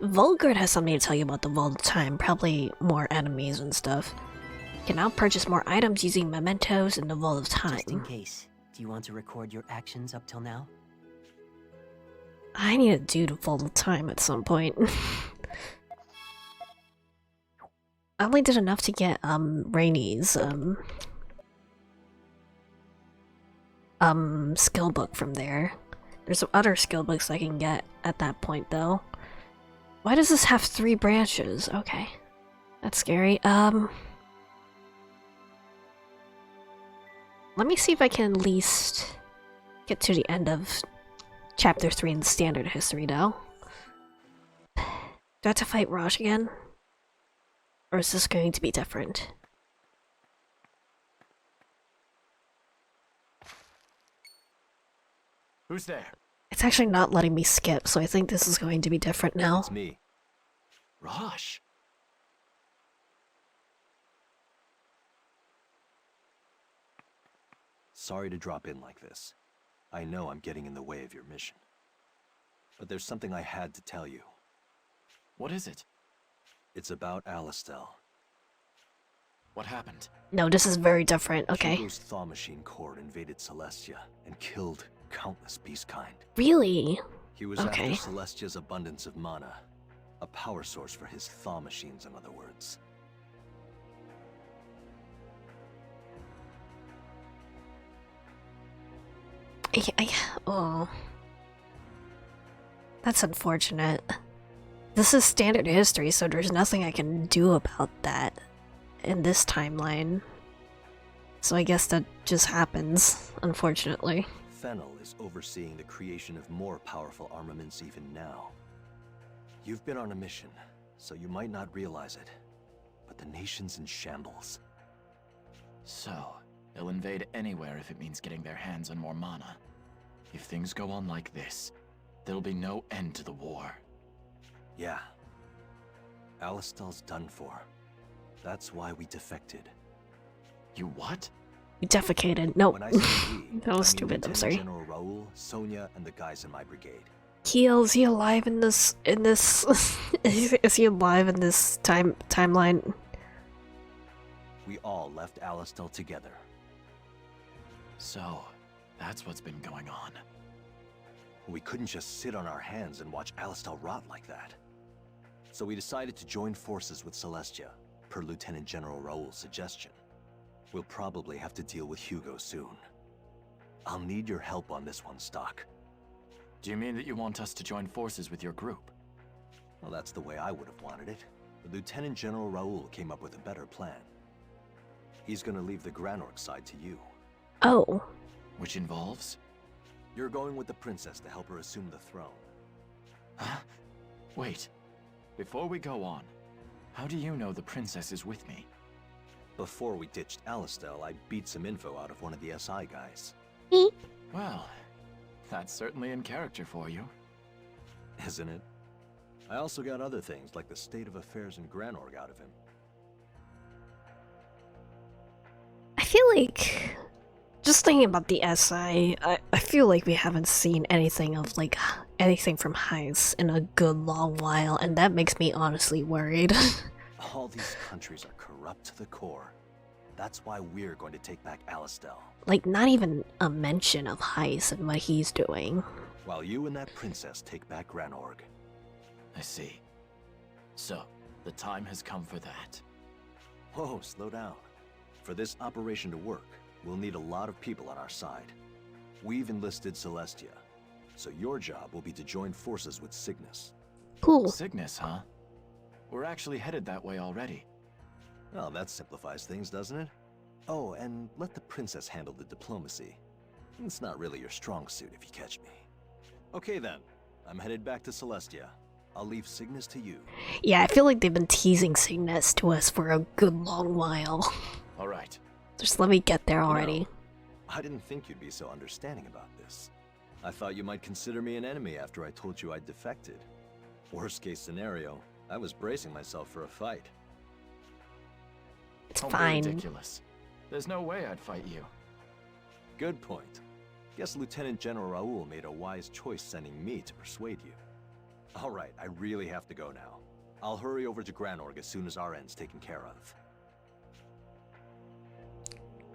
Volgard has something to tell you about the Vault of Time, probably more enemies and stuff. You can now purchase more items using mementos in the Vault of Time. Just in case, do you want to record your actions up till now? I need to do the Vault of Time at some point. I only did enough to get, Rainy's, skill book from there. There's some other skill books I can get at that point, though. Why does this have 3 branches? Okay. That's scary. Let me see if I can at least get to the end of Chapter 3 in the standard history, though. Do I have to fight Rosh again? Or is this going to be different? Who's there? It's actually not letting me skip, so I think this is going to be different now. It's me. Rosh. Sorry to drop in like this. I know I'm getting in the way of your mission. But there's something I had to tell you. What is it? It's about Alistel. What happened? No, this is very different. Okay. Hugo's Thaw Machine Corps invaded Celestia and killed countless beast kind. Really? He was Okay. after Celestia's abundance of mana. A power source for his Thaw Machines, in other words. Oh. That's unfortunate. This is standard history, so there's nothing I can do about that in this timeline. So I guess that just happens, unfortunately. Fennel is overseeing the creation of more powerful armaments even now. You've been on a mission, so you might not realize it, but the nation's in shambles. So, they'll invade anywhere if it means getting their hands on more mana. If things go on like this, there'll be no end to the war. Yeah. Alistel's done for. That's why we defected. You what? You defecated. Nope. When I say we, That was I mean stupid, I'm Lieutenant sorry. General Raoul, Sonia, and the guys in my brigade. Keel, is he alive in this is he alive in this timeline? We all left Alistel together. So, that's what's been going on. We couldn't just sit on our hands and watch Alistel rot like that. So we decided to join forces with Celestia, per Lieutenant General Raoul's suggestion. We'll probably have to deal with Hugo soon. I'll need your help on this one, Stock. Do you mean that you want us to join forces with your group? Well, that's the way I would have wanted it. But Lieutenant General Raoul came up with a better plan. He's gonna leave the Granorg side to you. Oh. Which involves? You're going with the princess to help her assume the throne. Huh? Wait. Before we go on, how do you know the princess is with me? Before we ditched Alistel, I beat some info out of one of the SI guys. Well, that's certainly in character for you. Isn't it? I also got other things, like the state of affairs in Granorg out of him. I feel like, just thinking about the SI, I feel like we haven't seen anything of, like, anything from Heist in a good long while, and that makes me honestly worried. All these countries are corrupt to the core. That's why we're going to take back Alistel. Like, not even a mention of Heist and what he's doing. While you and that princess take back Granorg. I see. So, the time has come for that. Whoa, slow down. For this operation to work, we'll need a lot of people on our side. We've enlisted Celestia, so your job will be to join forces with Cygnus. Cool. Cygnus, huh? We're actually headed that way already. Well, that simplifies things, doesn't it? Oh, and let the princess handle the diplomacy. It's not really your strong suit, if you catch me. Okay then, I'm headed back to Celestia. I'll leave Cygnus to you. Yeah, I feel like they've been teasing Cygnus to us for a good long while. Alright. Just let me get there already. You know, I didn't think you'd be so understanding about this. I thought you might consider me an enemy after I told you I'd defected. Worst case scenario, I was bracing myself for a fight. It's Don't fine. be ridiculous. There's no way I'd fight you. Good point. Guess Lieutenant General Raoul made a wise choice sending me to persuade you. Alright, I really have to go now. I'll hurry over to Granorg as soon as our end's taken care of.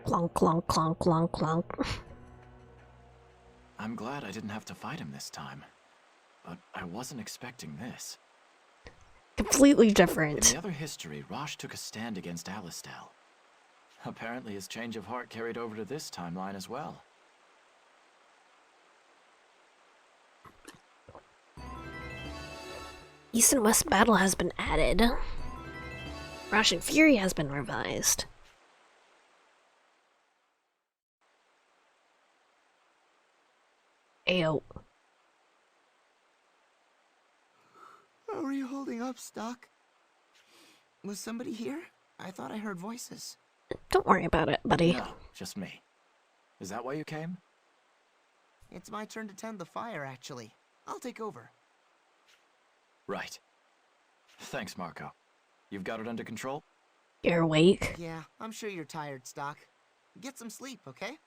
Clonk, clonk, clonk, clonk, clonk. I'm glad I didn't have to fight him this time. But I wasn't expecting this. Completely In different. the other history, Rosh took a stand against Alistel. Apparently his change of heart carried over to this timeline as well. East and West battle has been added. Rush and Fury has been revised. Ayo. How are you holding up, Stock? Was somebody here? I thought I heard voices. Don't worry about it, buddy. No, just me. Is that why you came? It's my turn to tend the fire, actually. I'll take over. Right. Thanks, Marco. You've got it under control? You're awake? Yeah, I'm sure you're tired, Stock. Get some sleep, okay?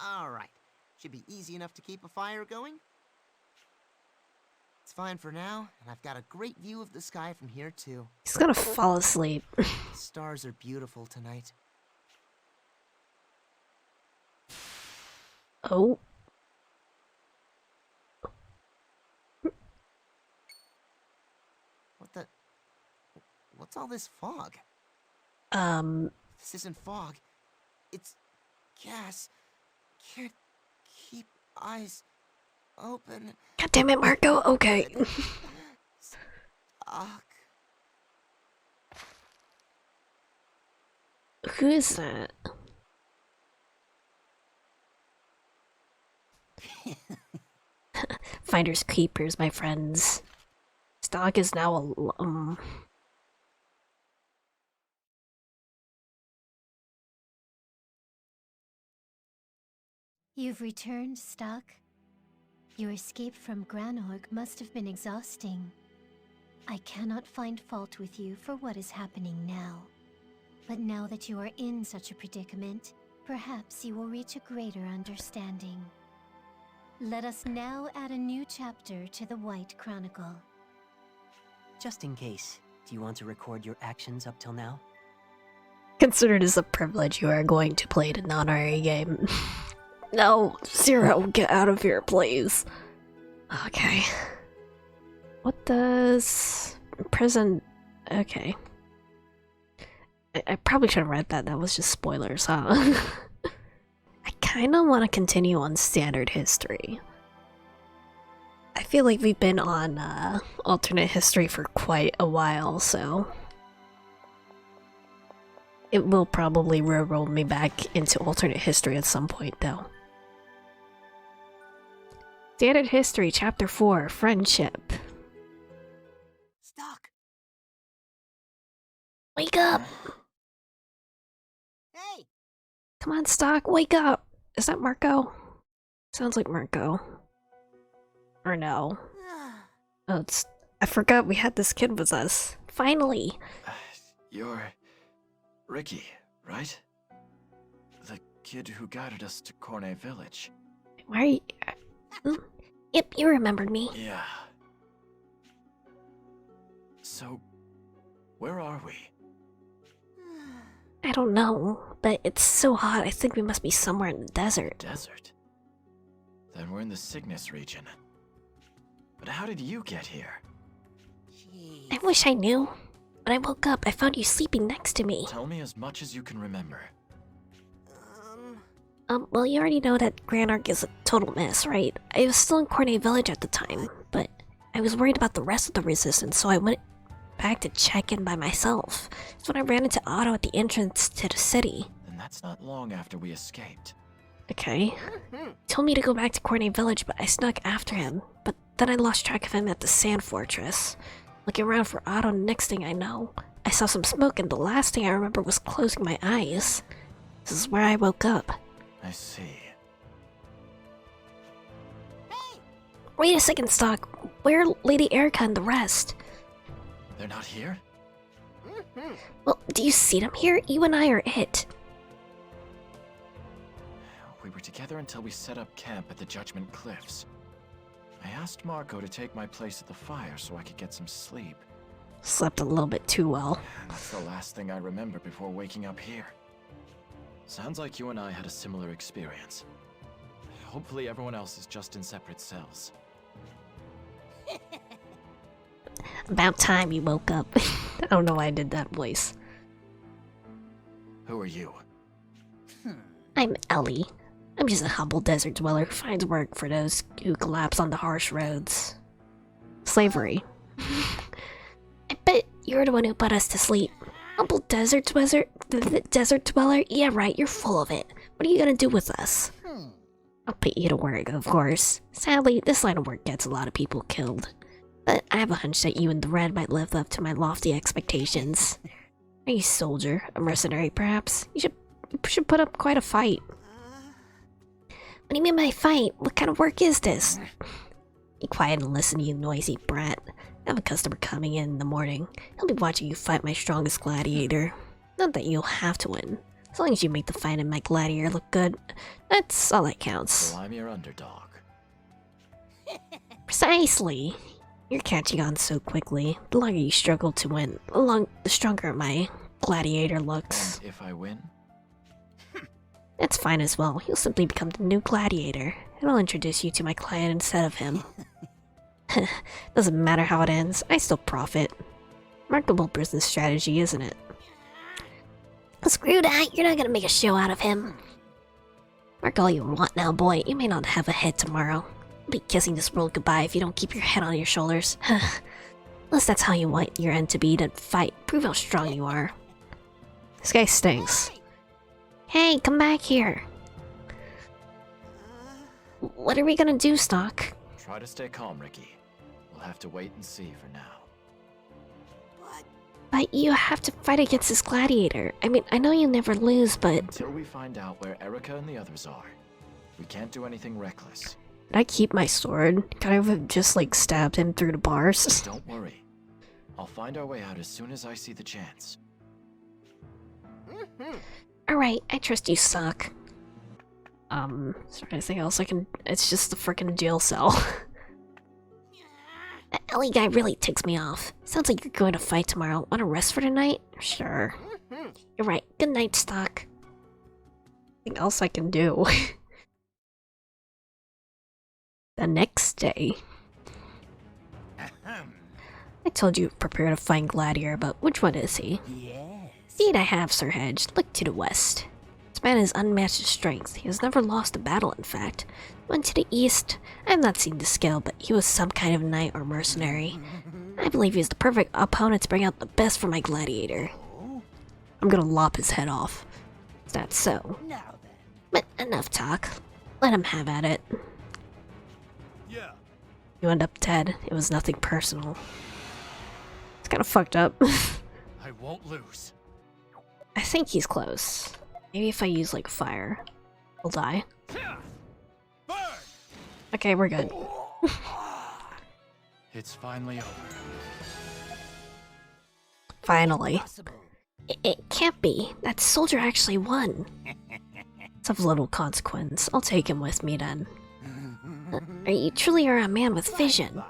Alright. Should be easy enough to keep a fire going. It's fine for now, and I've got a great view of the sky from here, too. He's gonna fall asleep. The stars are beautiful tonight. Oh. What the... What's all this fog? This isn't fog. It's... gas. Can't keep eyes open. God damn it, Marco. Okay. Stock. Who is that? Finders keepers, my friends. Stock is now a You've returned, Stock. Your escape from Granorg must have been exhausting. I cannot find fault with you for what is happening now. But now that you are in such a predicament, perhaps you will reach a greater understanding. Let us now add a new chapter to the White Chronicle. Just in case, do you want to record your actions up till now? Consider it as a privilege you are going to play an honorary game. No, Zero, get out of here, please. Okay. What does... prison... Okay. I probably should have read that. That was just spoilers, huh? I kinda want to continue on standard history. I feel like we've been on alternate history for quite a while, so... it will probably re-roll me back into alternate history at some point, though. Standard History, Chapter 4, Friendship. Stock! Wake up! Hey! Come on, Stock, wake up! Is that Marco? Sounds like Marco. Or no. Oh, it's... I forgot we had this kid with us. Finally! You're... Ricky, right? The kid who guided us to Corne Village. Why are you... Yep, you remembered me. Yeah. So, where are we? I don't know, but it's so hot I think we must be somewhere in the desert. Desert? Then we're in the Cygnus region. But how did you get here? Jeez. I wish I knew. When I woke up, I found you sleeping next to me. Tell me as much as you can remember. Well, you already know that Grand Arc is a total mess, right? I was still in Corne Village at the time, but I was worried about the rest of the Resistance, so I went back to check in by myself. That's when I ran into Otto at the entrance to the city. And that's not long after we escaped. Okay. He told me to go back to Corne Village, but I snuck after him. But then I lost track of him at the Sand Fortress. Looking around for Otto, next thing I know, I saw some smoke and the last thing I remember was closing my eyes. This is where I woke up. I see. Wait a second, Stock. Where are Lady Erica and the rest? They're not here? Well, do you see them here? You and I are it. We were together until we set up camp at the Judgment Cliffs. I asked Marco to take my place at the fire so I could get some sleep. Slept a little bit too well. That's the last thing I remember before waking up here. Sounds like you and I had a similar experience. Hopefully everyone else is just in separate cells. About time you woke up. I don't know why I did that voice. Who are you? I'm Ellie. I'm just a humble desert dweller who finds work for those who collapse on the harsh roads. Slavery. I bet you're the one who put us to sleep. Humble desert dweller? Yeah, right, you're full of it. What are you gonna do with us? I'll put you to work, of course. Sadly, this line of work gets a lot of people killed. But I have a hunch that you and the Red might live up to my lofty expectations. Are you a soldier? A mercenary, perhaps? You should put up quite a fight. What do you mean by fight? What kind of work is this? Be quiet and listen, you noisy brat. I have a customer coming in the morning. He'll be watching you fight my strongest gladiator. Not that you'll have to win. As long as you make the fight and my gladiator look good, that's all that counts. So I'm your underdog. Precisely. You're catching on so quickly. The longer you struggle to win, the stronger my gladiator looks. And if I win? That's fine as well. You'll simply become the new gladiator, and I'll introduce you to my client instead of him. Doesn't matter how it ends, I still profit. Remarkable business strategy, isn't it? Screw that, you're not gonna make a show out of him. Mark all you want now, boy. You may not have a head tomorrow. You'll be kissing this world goodbye if you don't keep your head on your shoulders. Unless that's how you want your end to be, then fight. Prove how strong you are. This guy stinks. Hey, come back here. What are we gonna do, Stock? Try to stay calm, Ricky. We'll have to wait and see for now. But you have to fight against this gladiator. I mean, I know you'll never lose, but... Until we find out where Erica and the others are, we can't do anything reckless. Did I keep my sword? Could I have just, like, stabbed him through the bars? Don't worry. I'll find our way out as soon as I see the chance. Alright, I trust you, Sock. Is there anything else I can... It's just the frickin' jail cell. That Ellie guy really ticks me off. Sounds like you're going to fight tomorrow. Want to rest for tonight? Sure. You're right. Good night, Stock. Nothing else I can do. The next day. I told you prepare to find Gladiator, but which one is he? Yes. Indeed I have, Sir Hedge. Look to the west. This man is unmatched in strength. He has never lost a battle, in fact. Went to the east. I have not seen the scale, but he was some kind of knight or mercenary. I believe he is the perfect opponent to bring out the best from my gladiator. I'm gonna lop his head off. Is that so? Now then. But enough talk. Let him have at it. Yeah. You end up dead. It was nothing personal. It's kinda fucked up. I won't lose. I think he's close. Maybe if I use like fire, he'll die. Okay, we're good. It's finally over. Finally. It can't be. That soldier actually won. It's of little consequence. I'll take him with me then. You truly are a man with vision.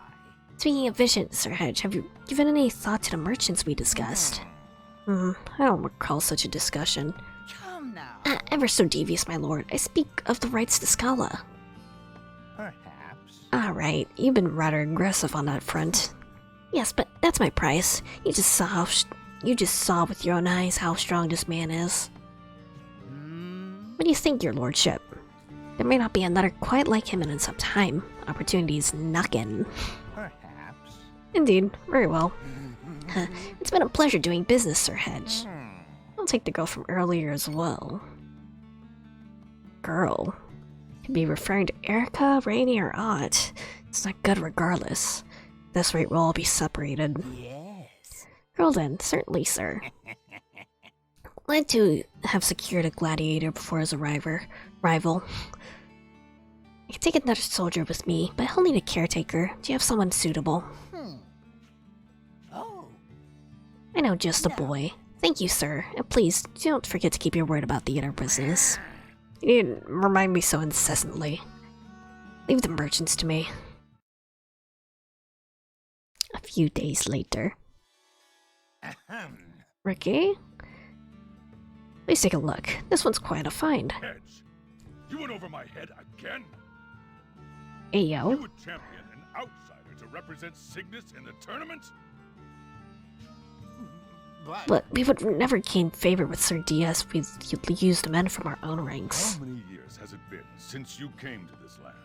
Speaking of vision, Sir Hedge, have you given any thought to the merchants we discussed? I don't recall such a discussion. Come now. Ever so devious, my lord. I speak of the rights to Scala. Perhaps. Alright, you've been rather aggressive on that front. Yes, but that's my price. You just saw with your own eyes how strong this man is. What do you think, your lordship? There may not be another quite like him in some time. Opportunities knockin'. Perhaps. Indeed, very well. It's been a pleasure doing business, Sir Hedge. I'll take the girl from earlier as well. Girl? Could be referring to Erica, Rainy, or Ott. It's not good regardless. At this rate, we'll all be separated. Yes. Girl then, certainly, sir. Glad to have secured a gladiator before his rival. I can take another soldier with me, but he'll need a caretaker. Do you have someone suitable? Oh. I know just a boy. Thank you, sir. And please, don't forget to keep your word about the inner business. You needn't remind me so incessantly. Leave the merchants to me. A few days later. Ricky? Please take a look. This one's quite a find. Heads, you went over my head again? Hey, You yo. would champion an outsider to represent Cygnus in the tournament? But we would never gain favor with Sir DS if we used the men from our own ranks. How many years has it been since you came to this land?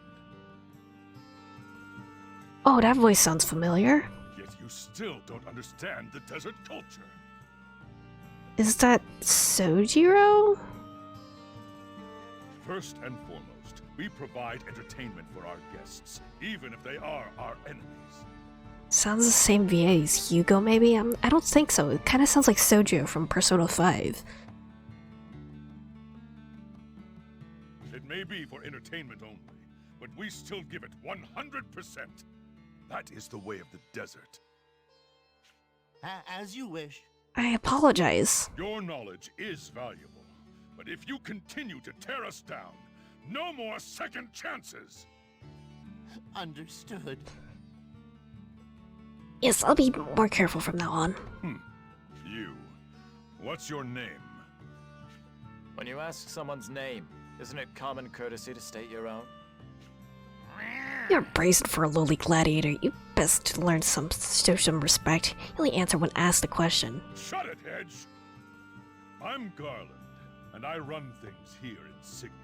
Oh, that voice sounds familiar. Yet you still don't understand the desert culture. Is that Sojiro? First and foremost, we provide entertainment for our guests, even if they are our enemies. Sounds the same VA as Hugo, maybe? I don't think so. It kind of sounds like Sojo from Persona 5. It may be for entertainment only, but we still give it 100%. That is the way of the desert. As you wish. I apologize. Your knowledge is valuable, but if you continue to tear us down, no more second chances. Understood. Yes, I'll be more careful from now on. You. What's your name? When you ask someone's name, isn't it common courtesy to state your own? You're brazen for a lowly gladiator. You best learn show some respect. You only answer when asked a question. Shut it, Hedge! I'm Garland, and I run things here in Cygnus.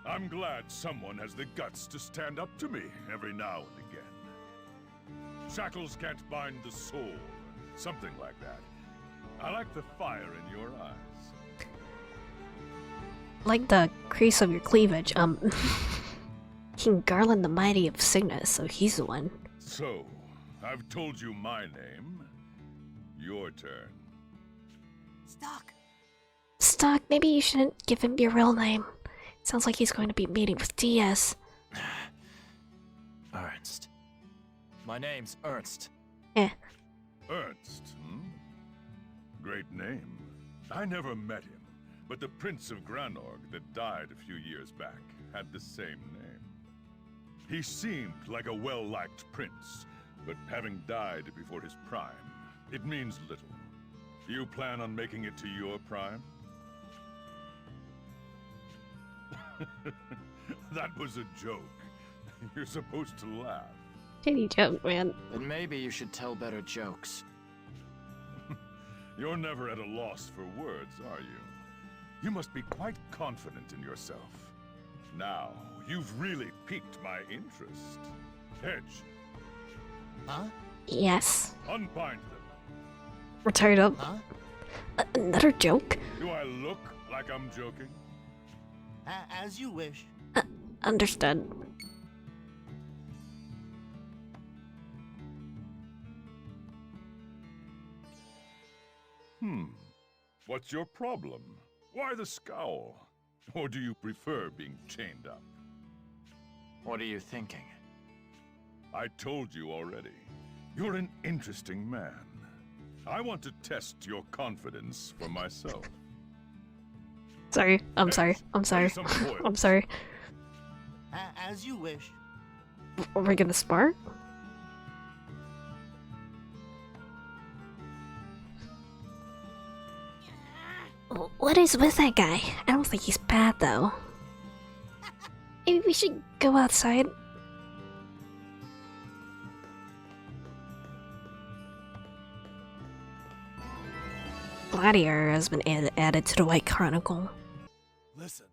I'm glad someone has the guts to stand up to me every now and again. Shackles can't bind the soul, something like that. I like the fire in your eyes. Like the crease of your cleavage, King Garland the Mighty of Cygnus, so he's the one. So, I've told you my name. Your turn. Stock, maybe you shouldn't give him your real name. Sounds like he's going to be meeting with DS. Ernst. My name's Ernst. Eh. Ernst, Great name. I never met him, but the Prince of Granorg that died a few years back had the same name. He seemed like a well-liked prince, but having died before his prime, it means little. You plan on making it to your prime? That was a joke. You're supposed to laugh. Shitty joke, man. Then maybe you should tell better jokes. You're never at a loss for words, are you? You must be quite confident in yourself. Now, you've really piqued my interest. Hedge. Huh? Yes. Unbind them. We're tied up. Huh? Another joke? Do I look like I'm joking? As you wish. Understood. What's your problem? Why the scowl? Or do you prefer being chained up? What are you thinking? I told you already. You're an interesting man. I want to test your confidence for myself. Sorry. I'm sorry. I'm sorry. Some foils. I'm sorry. As you wish. Are we gonna spar? What is with that guy? I don't think he's bad though. Maybe we should go outside. Gladiator has been added to the White Chronicle. Listen.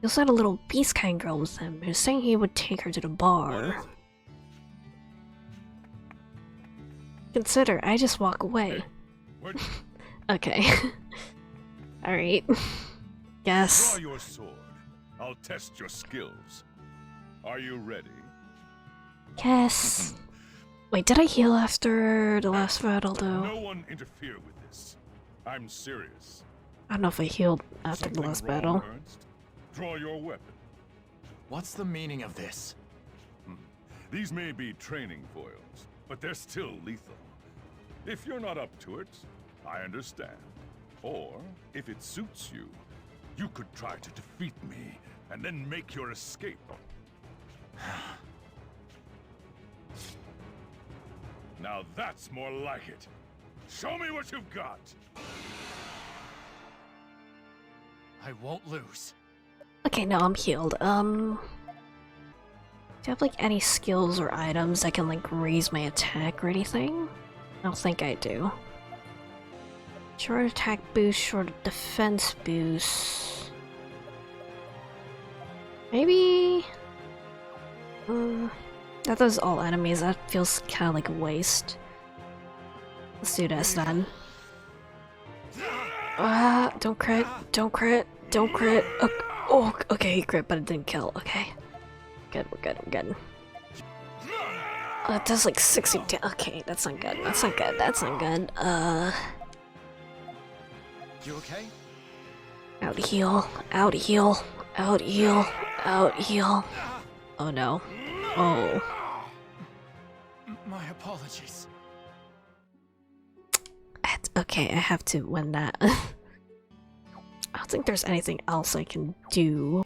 He also had a little beast kind girl with him who's saying he would take her to the bar. Consider, I just walk away. Okay. Alright. Yes. Draw your sword. I'll test your skills. Are you ready? Yes. Wait, did I heal after the last battle though? No one interfere with this. I'm serious. I don't know if I healed after the Something last wrong, battle. Ernst? Draw your weapon. What's the meaning of this? These may be training foils, but they're still lethal. If you're not up to it, I understand. Or, if it suits you, you could try to defeat me and then make your escape. Now that's more like it. Show me what you've got. I won't lose. Okay, no, I'm healed. Do you have like any skills or items that can like raise my attack or anything? I don't think I do. Short attack boost, short defense boost. Maybe. That does all enemies. That feels kind of like a waste. Let's do this then. Don't crit, don't crit, don't crit. Oh, okay, he crit, but it didn't kill. Okay. Good, we're good, we're good. It does like 60 okay, that's not good, that's not good, that's not good. You okay? Out heal, out heal, out heal, out heal. Oh no. Oh. My apologies. Okay, I have to win that. I don't think there's anything else I can do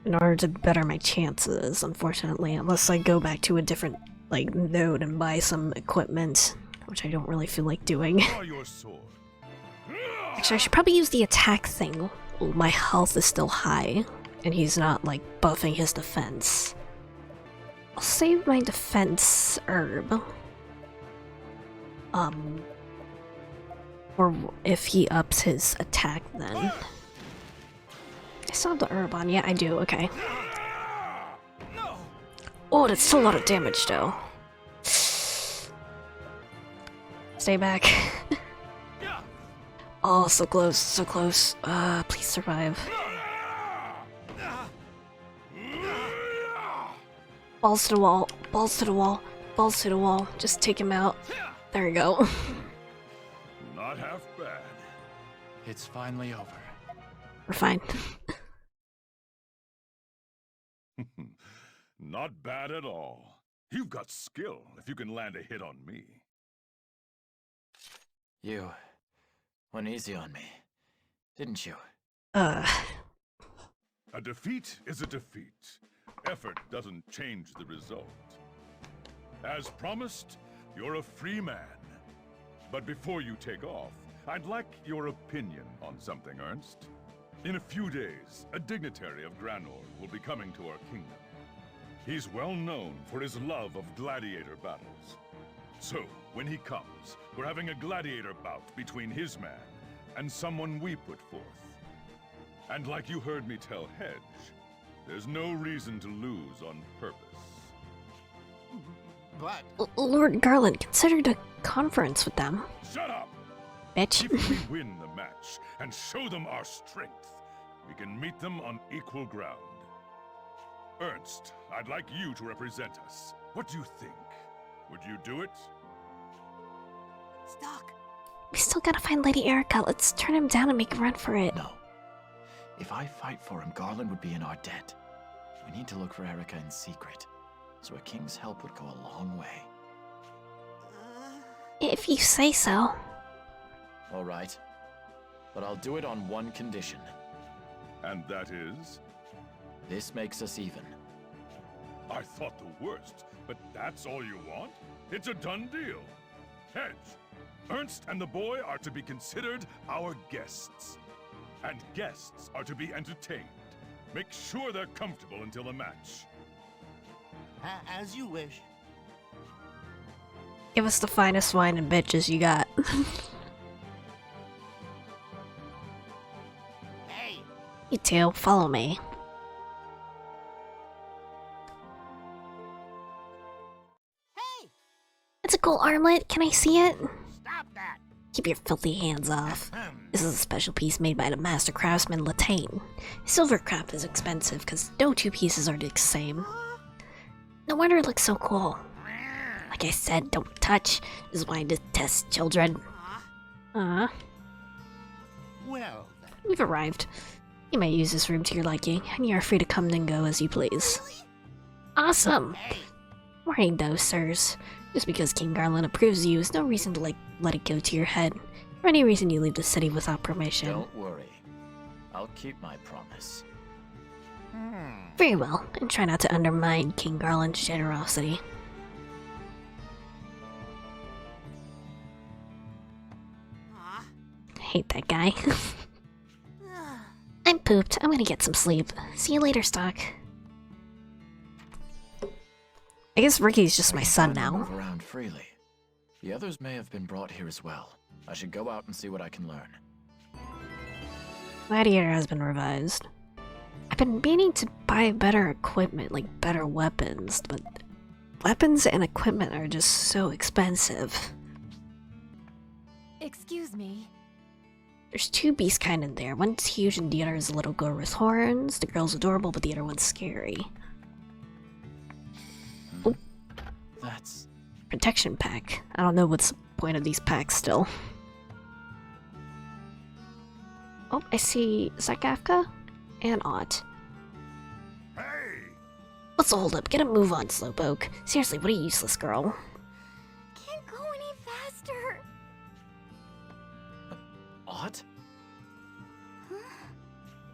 in order to better my chances, unfortunately, unless I go back to a different, like, node and buy some equipment, which I don't really feel like doing. Draw your sword. Actually, I should probably use the attack thing while my health is still high, and he's not, like, buffing his defense. I'll save my defense herb. Or if he ups his attack then. I still have the herb on, yeah I do, okay. Oh, that's still a lot of damage though. Stay back. Oh, so close, so close. Please survive. Balls to the wall, balls to the wall, balls to the wall. Just take him out. There we go. Not half bad. It's finally over. We're fine. Not bad at all. You've got skill if you can land a hit on me. You went easy on me, didn't you? A defeat is a defeat. Effort doesn't change the result. As promised, you're a free man. But before you take off, I'd like your opinion on something, Ernst. In a few days, a dignitary of Granorg will be coming to our kingdom. He's well known for his love of gladiator battles. So, when he comes, we're having a gladiator bout between his man and someone we put forth. And like you heard me tell Hedge, there's no reason to lose on purpose. But... Lord Garland considered a conference with them. Shut up! Bitch. If we win the match and show them our strength, we can meet them on equal ground. Ernst, I'd like you to represent us. What do you think? Would you do it? Stock! We still gotta find Lady Erica. Let's turn him down and make a run for it. No. If I fight for him, Garland would be in our debt. We need to look for Erica in secret, so a king's help would go a long way. If you say so. All right. But I'll do it on one condition. And that is? This makes us even. I thought the worst, but that's all you want? It's a done deal. Hedge, Ernst and the boy are to be considered our guests. And guests are to be entertained. Make sure they're comfortable until the match. As you wish. Give us the finest wine and bitches you got. Hey! You two, follow me. Hey! It's a cool armlet. Can I see it? Stop that! Keep your filthy hands off. This is a special piece made by the master craftsman Latane. Silver craft is expensive because no two pieces are the same. No wonder it looks so cool. Like I said, don't touch. This is why I detest children. Well then. We've arrived. You may use this room to your liking, and you are free to come and go as you please. Awesome! Hey! Worrying though, sirs. Just because King Garland approves of you is no reason to let it go to your head, or any reason you leave the city without permission. Don't worry. I'll keep my promise. Very well, and try not to undermine King Garland's generosity. I hate that guy. I'm pooped. I'm gonna get some sleep. See you later, Stock. I guess Ricky's just my son now. Move around freely. The others may have been brought here as well. I should go out and see what I can learn. Gladiator has been revised. I've been meaning to buy better equipment, like better weapons, but weapons and equipment are just so expensive. Excuse me. There's two beast kind in there. One's huge and the other is a little girl with horns. The girl's adorable, but the other one's scary. Oh. That's... Protection pack. I don't know what's the point of these packs still. Oh, I see Zakafka and Ott. Hey! What's the hold up? Get a move on, Slowpoke. Seriously, what a useless girl. Can't go any faster. Ott?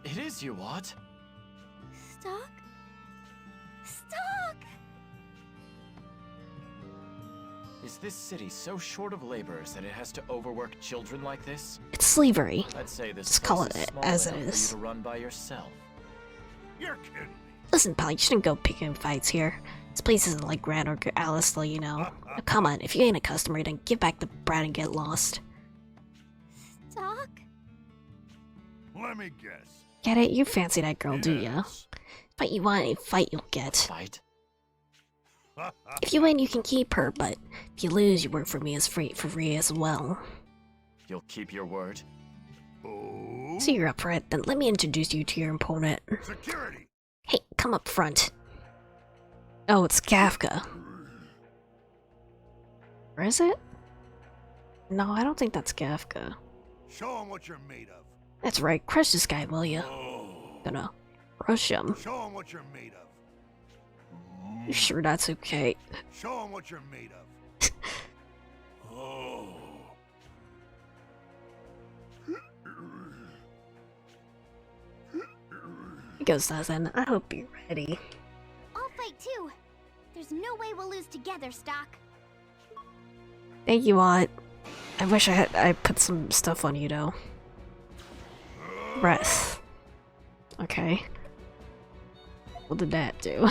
It is you, Ott. Stock? Stock! Is this city so short of laborers that it has to overwork children like this? It's slavery. I'd say this Just place call is it small as it enough for is. you to run by yourself. You're kidding me. Listen, pal, you shouldn't go picking fights here. This place isn't like Grand or Alice, you know. Now, come on, if you ain't a customer, then give back the brat and get lost. Stock? Let me guess. Get it? You fancy that girl, do ya? Yes. Fight you want, any fight you'll get. Fight? If you win, you can keep her, but if you lose, you work for me for free as well. You'll keep your word? Oh. So you're up for it, then let me introduce you to your opponent. Security. Hey, come up front. Oh, it's Kafka. Or is it? No, I don't think that's Kafka. Show him what you're made of. That's right, crush this guy, will ya? Oh. Gonna crush him. Show him what you're made of. You sure that's okay? Show him what you're made of. Oh. goes nothing. I hope you're ready. I'll fight too. There's no way we'll lose together, Stock. Thank you, Aunt. I wish I put some stuff on you though. Breath. Okay. What did that do?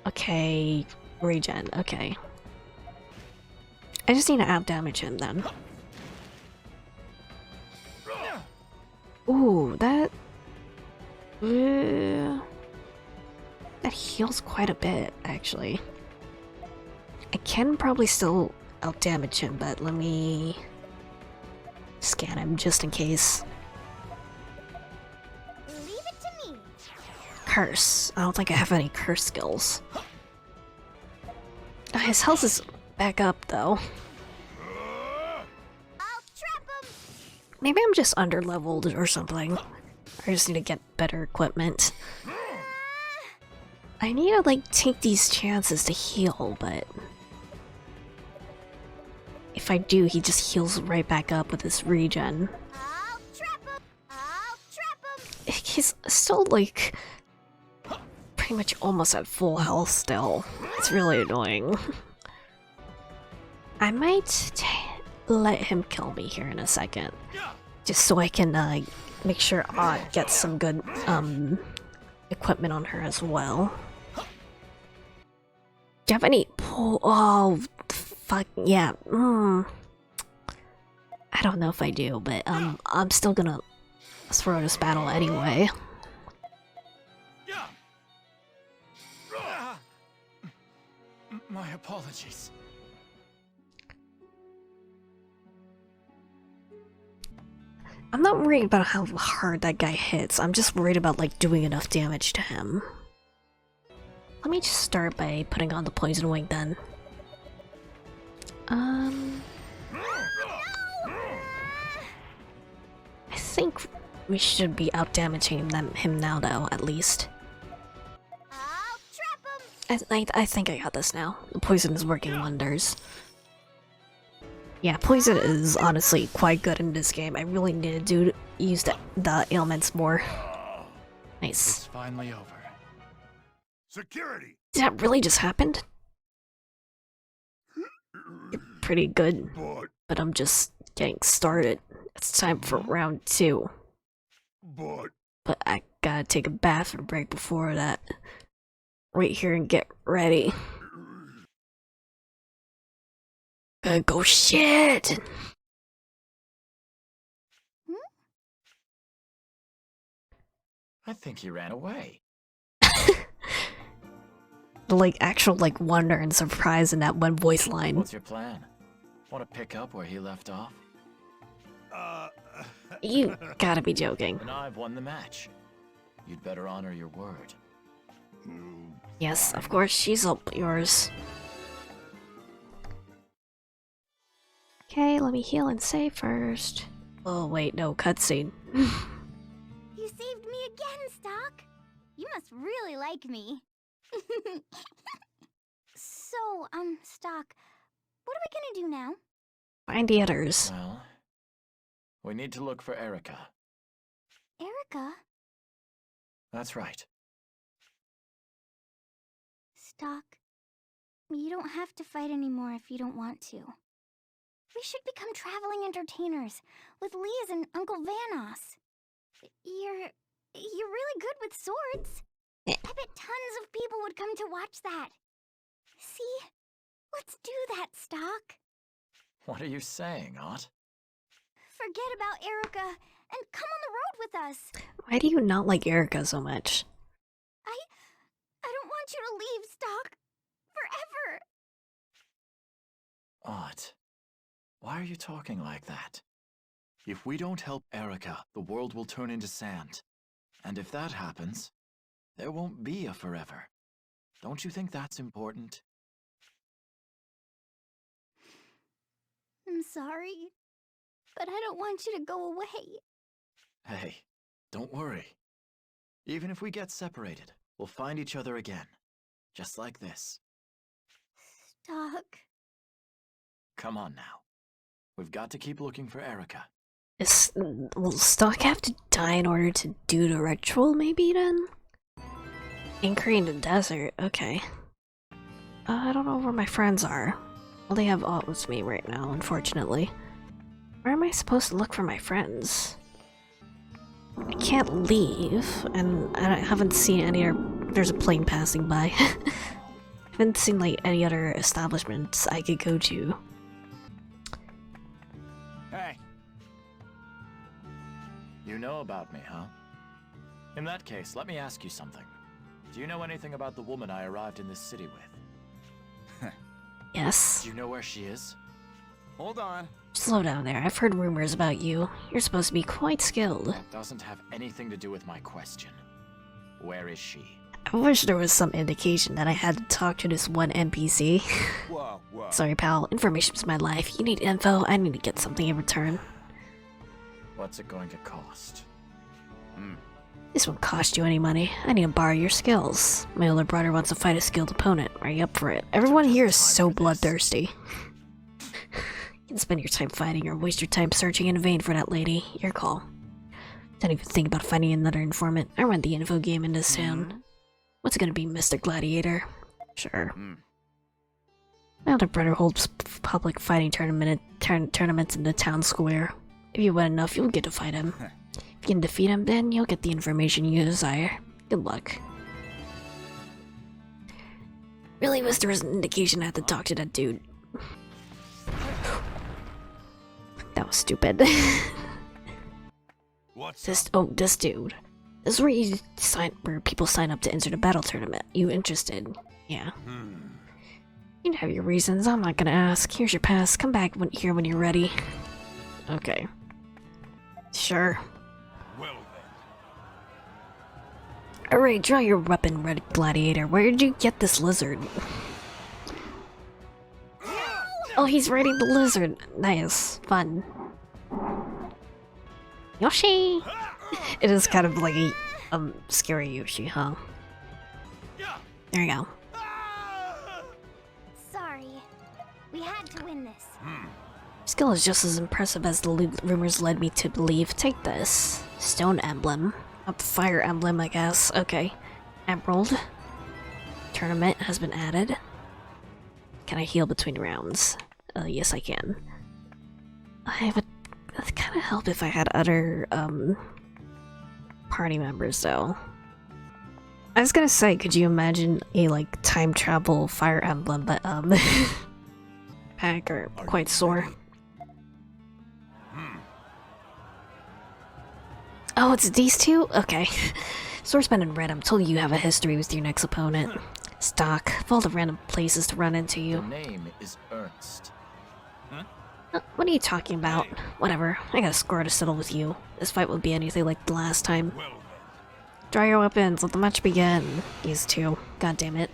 Okay, regen. Okay. I just need to outdamage him then. Ooh, that heals quite a bit, actually. I can probably still outdamage him, but let me scan him just in case. Leave it to me. Curse. I don't think I have any curse skills. His health is back up though. I'll trap him. Maybe I'm just underleveled or something. I just need to get better equipment. I need to like take these chances to heal, but if I do, he just heals right back up with his regen. I'll trap him. I'll trap him. He's still like pretty much almost at full health still. It's really annoying. I might let him kill me here in a second, just so I can make sure Aunt gets some good equipment on her as well. Do you have any oh fuck yeah. I don't know if I do, but I'm still gonna throw this battle anyway. My apologies. I'm not worried about how hard that guy hits. I'm just worried about like doing enough damage to him. Let me just start by putting on the poison wing then. I think we should be out damaging him now though, at least. I'll trap him. I think I got this now. The poison is working wonders. Yeah, poison is honestly quite good in this game. I really need to use the ailments more. Nice. It's finally over. Security. Did that really just happen? You're pretty good, but I'm just getting started. It's time for round 2. But I gotta take a bathroom break before that. Wait here and get ready. Gonna go shit! I think he ran away. The like actual like wonder and surprise in that one voice line. What's your plan? Want to pick up where he left off? You gotta be joking. And I've won the match. You'd better honor your word. Yes, of course, she's all yours. Okay, let me heal and save first. Oh wait, no, cutscene. You saved me again, Stock. You must really like me. So, Stock, what are we gonna do now? Find the others. Well, we need to look for Erica. Erica? That's right. Stock, you don't have to fight anymore if you don't want to. We should become traveling entertainers with Liz and Uncle Vanos. You're really good with swords. I bet tons of people would come to watch that. See? Let's do that, Stock. What are you saying, Aunt? Forget about Erica and come on the road with us. Why do you not like Erica so much? I don't want you to leave, Stock. Forever. Aunt, why are you talking like that? If we don't help Erica, the world will turn into sand. And if that happens, there won't be a forever. Don't you think that's important? I'm sorry, but I don't want you to go away. Hey, don't worry. Even if we get separated, we'll find each other again. Just like this. Stock. Come on now. We've got to keep looking for Erica. Will Stock have to die in order to do the ritual, maybe then? Anchoring in the desert, okay. I don't know where my friends are. All they have aught with me right now, unfortunately. Where am I supposed to look for my friends? I can't leave, and I haven't seen any other. There's a plane passing by. I haven't seen like any other establishments I could go to. Hey. You know about me, huh? In that case, let me ask you something. Do you know anything about the woman I arrived in this city with? Yes. Do you know where she is? Hold on. Slow down there, I've heard rumors about you. You're supposed to be quite skilled. That doesn't have anything to do with my question. Where is she? I wish there was some indication that I had to talk to this one NPC. Whoa, whoa. Sorry pal, information's my life. You need info, I need to get something in return. What's it going to cost? This won't cost you any money. I need to borrow your skills. My older brother wants to fight a skilled opponent. Are you up for it? Everyone here is so bloodthirsty. You can spend your time fighting or waste your time searching in vain for that lady. Your call. Don't even think about finding another informant. I run the info game in this town. What's it gonna be, Mr. Gladiator? Sure. My older brother holds public fighting tournaments in the town square. If you win enough, you'll get to fight him. If you can defeat him, then you'll get the information you desire. Good luck. Really wish there was an indication I had to talk to that dude. That was stupid. This dude. This is where where people sign up to enter the battle tournament. You interested? Yeah. You have your reasons. I'm not gonna ask. Here's your pass. Come back here when you're ready. Okay. Sure. Well then. Alright, draw your weapon, Red Gladiator. Where did you get this lizard? Oh, he's riding the lizard. Nice. Fun. Yoshi! It is kind of like a scary Yoshi, huh? There you go. Sorry. We had to win this. Skill is just as impressive as the rumors led me to believe. Take this. Stone emblem. A fire emblem, I guess. Okay. Emerald. Tournament has been added. Can I heal between rounds? Yes I can. That'd kind of help if I had other, party members, though. I was gonna say, could you imagine a, like, time travel fire emblem, but, pack are quite sore. Oh, it's these two? Okay. Swordsman and Red, I'm told you have a history with your next opponent. Stock, of all the random places to run into you. The name is Ernst. What are you talking about? Whatever, I got a score to settle with you. This fight won't be anything like the last time. Draw your weapons, let the match begin. These two. God damn it.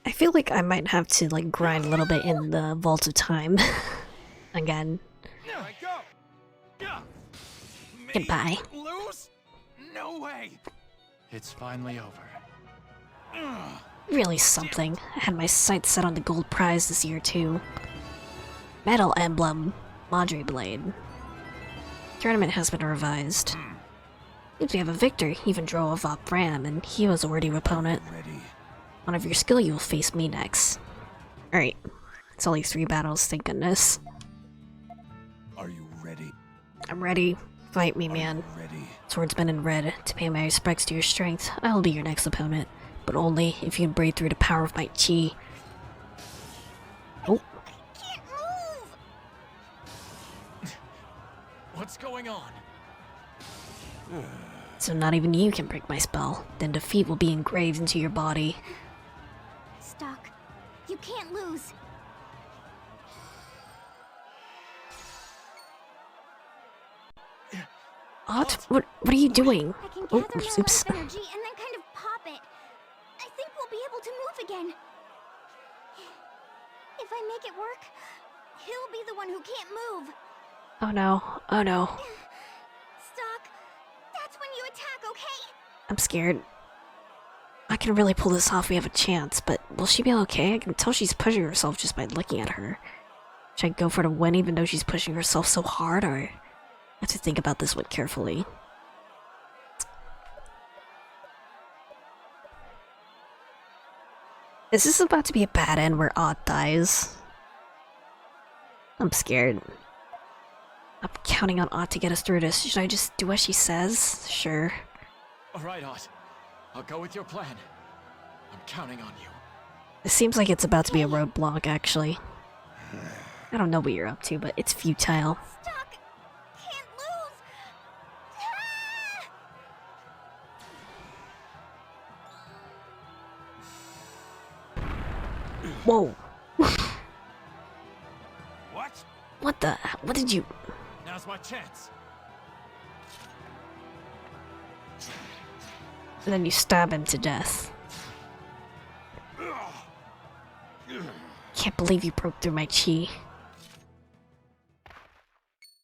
I feel like I might have to like grind a little bit in the Vault of Time. Again. Goodbye. Lose? No way. It's finally over. Really something. I had my sights set on the gold prize this year too. Metal emblem. Madre blade. Tournament has been revised. Seems we have a victor, even drove up Ram, and he was a worthy opponent. One of your skill, you will face me next. Alright. It's only 3 battles, thank goodness. Are you ready? I'm ready. Fight me, man. Swordsman in Red, to pay my respects to your strength, I will be your next opponent. But only if you can break through the power of my chi. Oh. What's going on? So not even you can break my spell. Then defeat will be engraved into your body. Stock, you can't lose. What are you doing? I can Oh, gather more oops. life energy and then kind of pop it. I think we'll be able to move again. If I make it work, he'll be the one who can't move. Oh no. Oh no. Stock, that's when you attack, okay? I'm scared. I Odd can really pull this off, we have a chance, but will she be okay? I can tell she's pushing herself just by looking at her. Should I go for the win even though she's pushing herself so hard, or I have to think about this one carefully? Is this about to be a bad end where Odd dies? I'm scared. I'm counting on Odd to get us through this. Should I just do what she says? Sure. Alright, Odd. I'll go with your plan. I'm counting on you. It seems like it's about to be a roadblock, actually. I don't know what you're up to, but it's futile. Stuck! Can't lose! Whoa. What? What the? What did you... Now's my chance. And then you stab him to death. Can't believe you broke through my chi.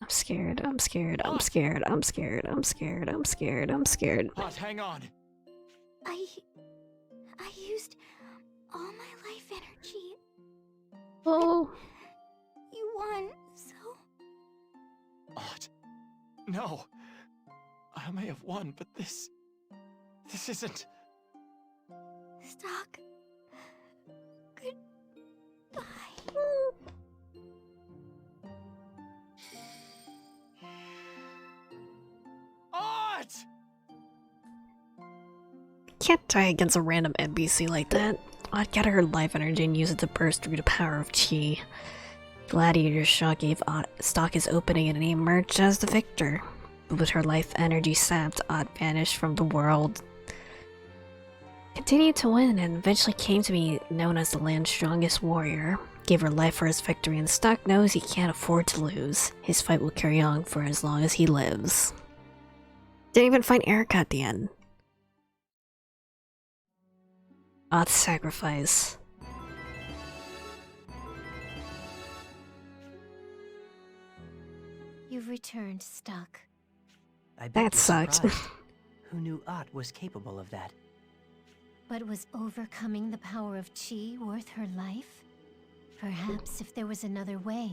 I'm scared, I'm scared, I'm scared, I'm scared, I'm scared, I'm scared, I'm scared. Odd, hang on. I used all my life energy. Oh. You won, so... Odd. No. I may have won, but this isn't... Stock. Goodbye. Odd! Can't die against a random NPC like that. I'd gather her life energy and use it to burst through the power of chi. Gladiator's shot gave Odd stock his opening and he emerged as the victor. But with her life energy sapped, Odd vanished from the world. Continued to win and eventually came to be known as the land's strongest warrior. Gave her life for his victory and Stock knows he can't afford to lose. His fight will carry on for as long as he lives. Didn't even find Erica at the end. Odd's sacrifice. You've returned, Stock. I bet That you're sucked. surprised. Who knew Ott was capable of that? But was overcoming the power of Chi worth her life? Perhaps if there was another way,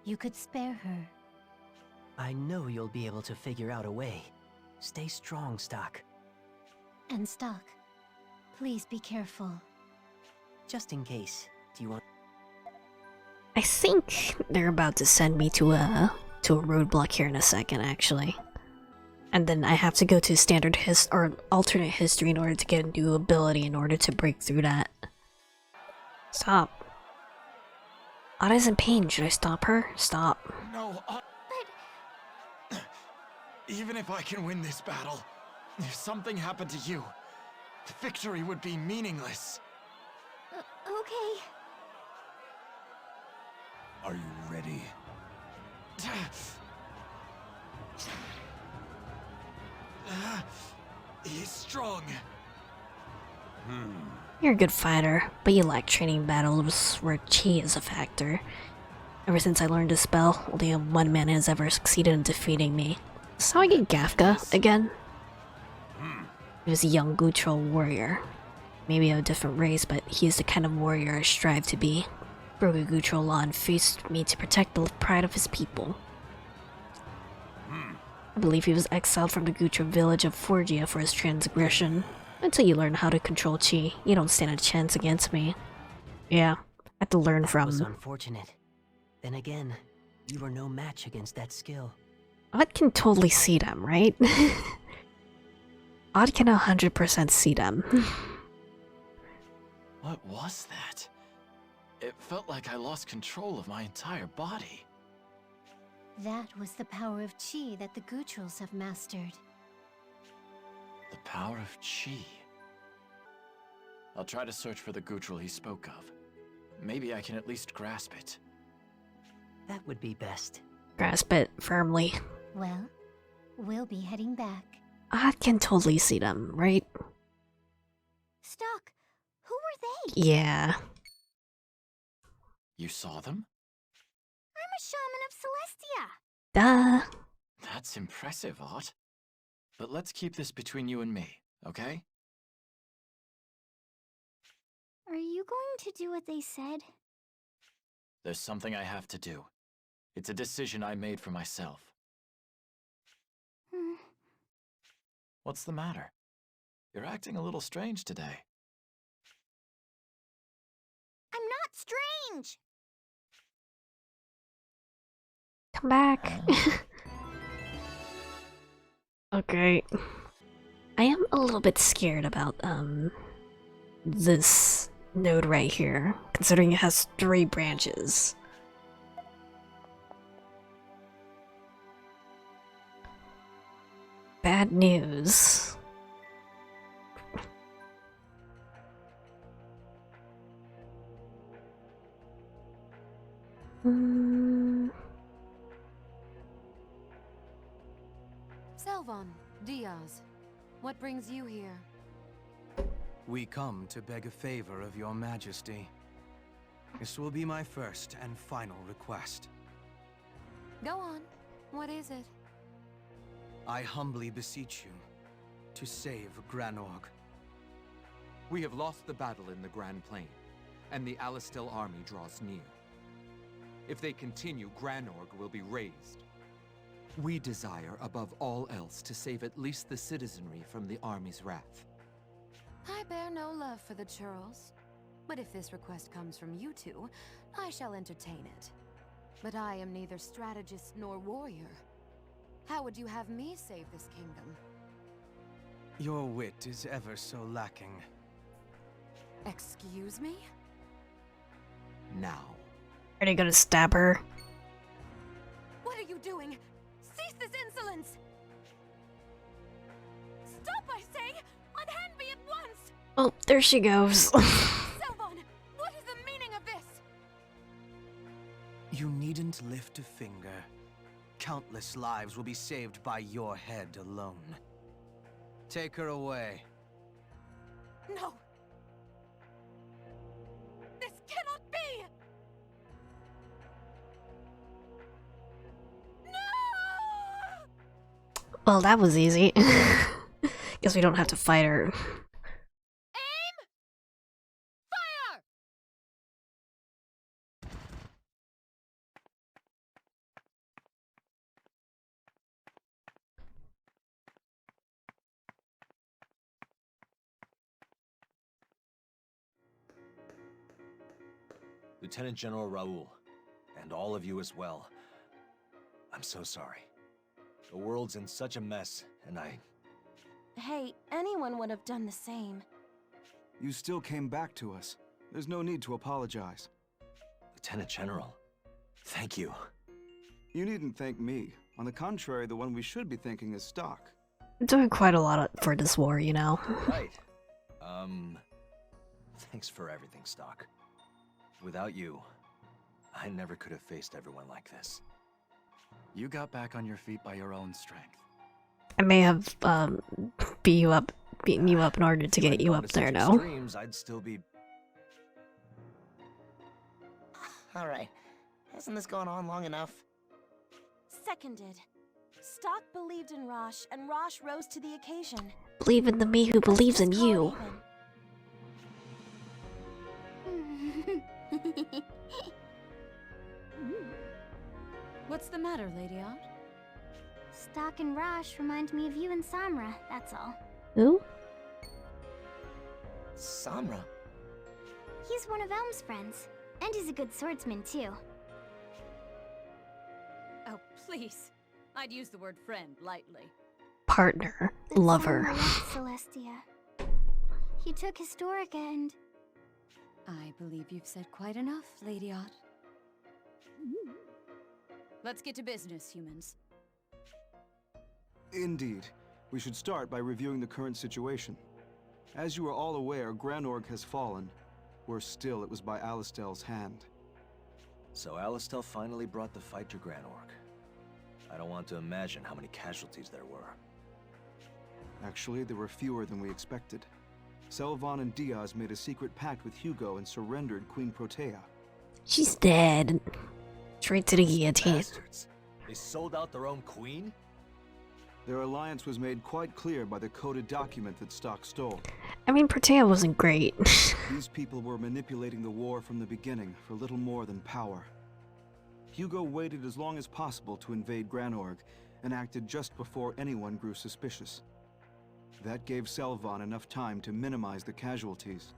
you could spare her. I know you'll be able to figure out a way. Stay strong, Stock. And Stock, please be careful. Just in case, do you want... I think they're about to send me to a roadblock here in a second, actually. And then I have to go to standard or alternate history in order to get a new ability in order to break through that. Stop. Odd is in pain. Should I stop her? Stop. No, Odd. But... Even if I can win this battle, if something happened to you, the victory would be meaningless. Okay. Are you ready? He's strong. You're a good fighter, but you lack training battles where chi is a factor. Ever since I learned this spell, only one man has ever succeeded in defeating me. So I get Gafka again. He was a young Gutral warrior. Maybe of a different race, but he is the kind of warrior I strive to be. Broke a Gutral law and faced me to protect the pride of his people. I believe he was exiled from the Gutral village of Forgia for his transgression. Until you learn how to control chi, you don't stand a chance against me. Yeah, I had to learn That from... was unfortunate. Then again, you were no match against that skill. Odd can totally see them, right? Odd can 100% see them. What was that? It felt like I lost control of my entire body. That was the power of Chi that the Gutrals have mastered. The power of Chi. I'll try to search for the Gutral he spoke of. Maybe I can at least grasp it. That would be best. Grasp it firmly. Well, we'll be heading back. Odd can totally see them, right? Stock, who were they? Yeah. You saw them? I'm a shaman of Celestia. Duh. That's impressive, Ott. But let's keep this between you and me, okay? Are you going to do what they said? There's something I have to do. It's a decision I made for myself. What's the matter? You're acting a little strange today. I'm not strange! Come back. Okay. I am a little bit scared about, this node right here, considering it has 3 branches. Bad news. Selvon, Diaz, what brings you here? We come to beg a favor of your majesty. This will be my first and final request. Go on. What is it? I humbly beseech you to save Granorg. We have lost the battle in the Grand Plain, and the Alistel army draws near. If they continue, Granorg will be razed. We desire, above all else, to save at least the citizenry from the army's wrath. I bear no love for the churls, but if this request comes from you two, I shall entertain it. But I am neither strategist nor warrior. How would you have me save this kingdom? Your wit is ever so lacking. Excuse me? Now. Are they gonna stab her? What are you doing? Cease this insolence! Stop, I say! Unhand me at once! Oh, there she goes. Selvon, what is the meaning of this? You needn't lift a finger. Countless lives will be saved by your head alone. Take her away. No! This cannot be! Well, that was easy. Guess we don't have to fight her. Lieutenant General Raoul, and all of you as well. I'm so sorry. The world's in such a mess, and Hey, anyone would have done the same. You still came back to us. There's no need to apologize. Lieutenant General, thank you. You needn't thank me. On the contrary, the one we should be thanking is Stock. I'm doing quite a lot for this war, you know. Right. Thanks for everything, Stock. Without you, I never could have faced everyone like this. You got back on your feet by your own strength. I may have beaten you up in order to get you up there now. Extremes, I'd still be. Alright. Hasn't this gone on long enough? Seconded. Stock believed in Rosh, and Rosh rose to the occasion. Believe in the me who believes in you. What's the matter, Lady Art? Stock and Rosh remind me of you and Samra, that's all. Who? Samra? He's one of Elm's friends, and he's a good swordsman too. Oh, please. I'd use the word friend lightly. Partner. Lover. Samra left Celestia. He took Historia and... I believe you've said quite enough, Lady Art. Let's get to business, humans. Indeed. We should start by reviewing the current situation. As you are all aware, Granorg has fallen. Worse still, it was by Alistel's hand. So Alistel finally brought the fight to Granorg. I don't want to imagine how many casualties there were. Actually, there were fewer than we expected. Selvon and Diaz made a secret pact with Hugo and surrendered Queen Protea. She's dead. Straight to the guillotine. Bastards. They sold out their own queen? Their alliance was made quite clear by the coded document that Stock stole. I mean, Protea wasn't great. These people were manipulating the war from the beginning for little more than power. Hugo waited as long as possible to invade Granorg, and acted just before anyone grew suspicious. That gave Selvan enough time to minimize the casualties.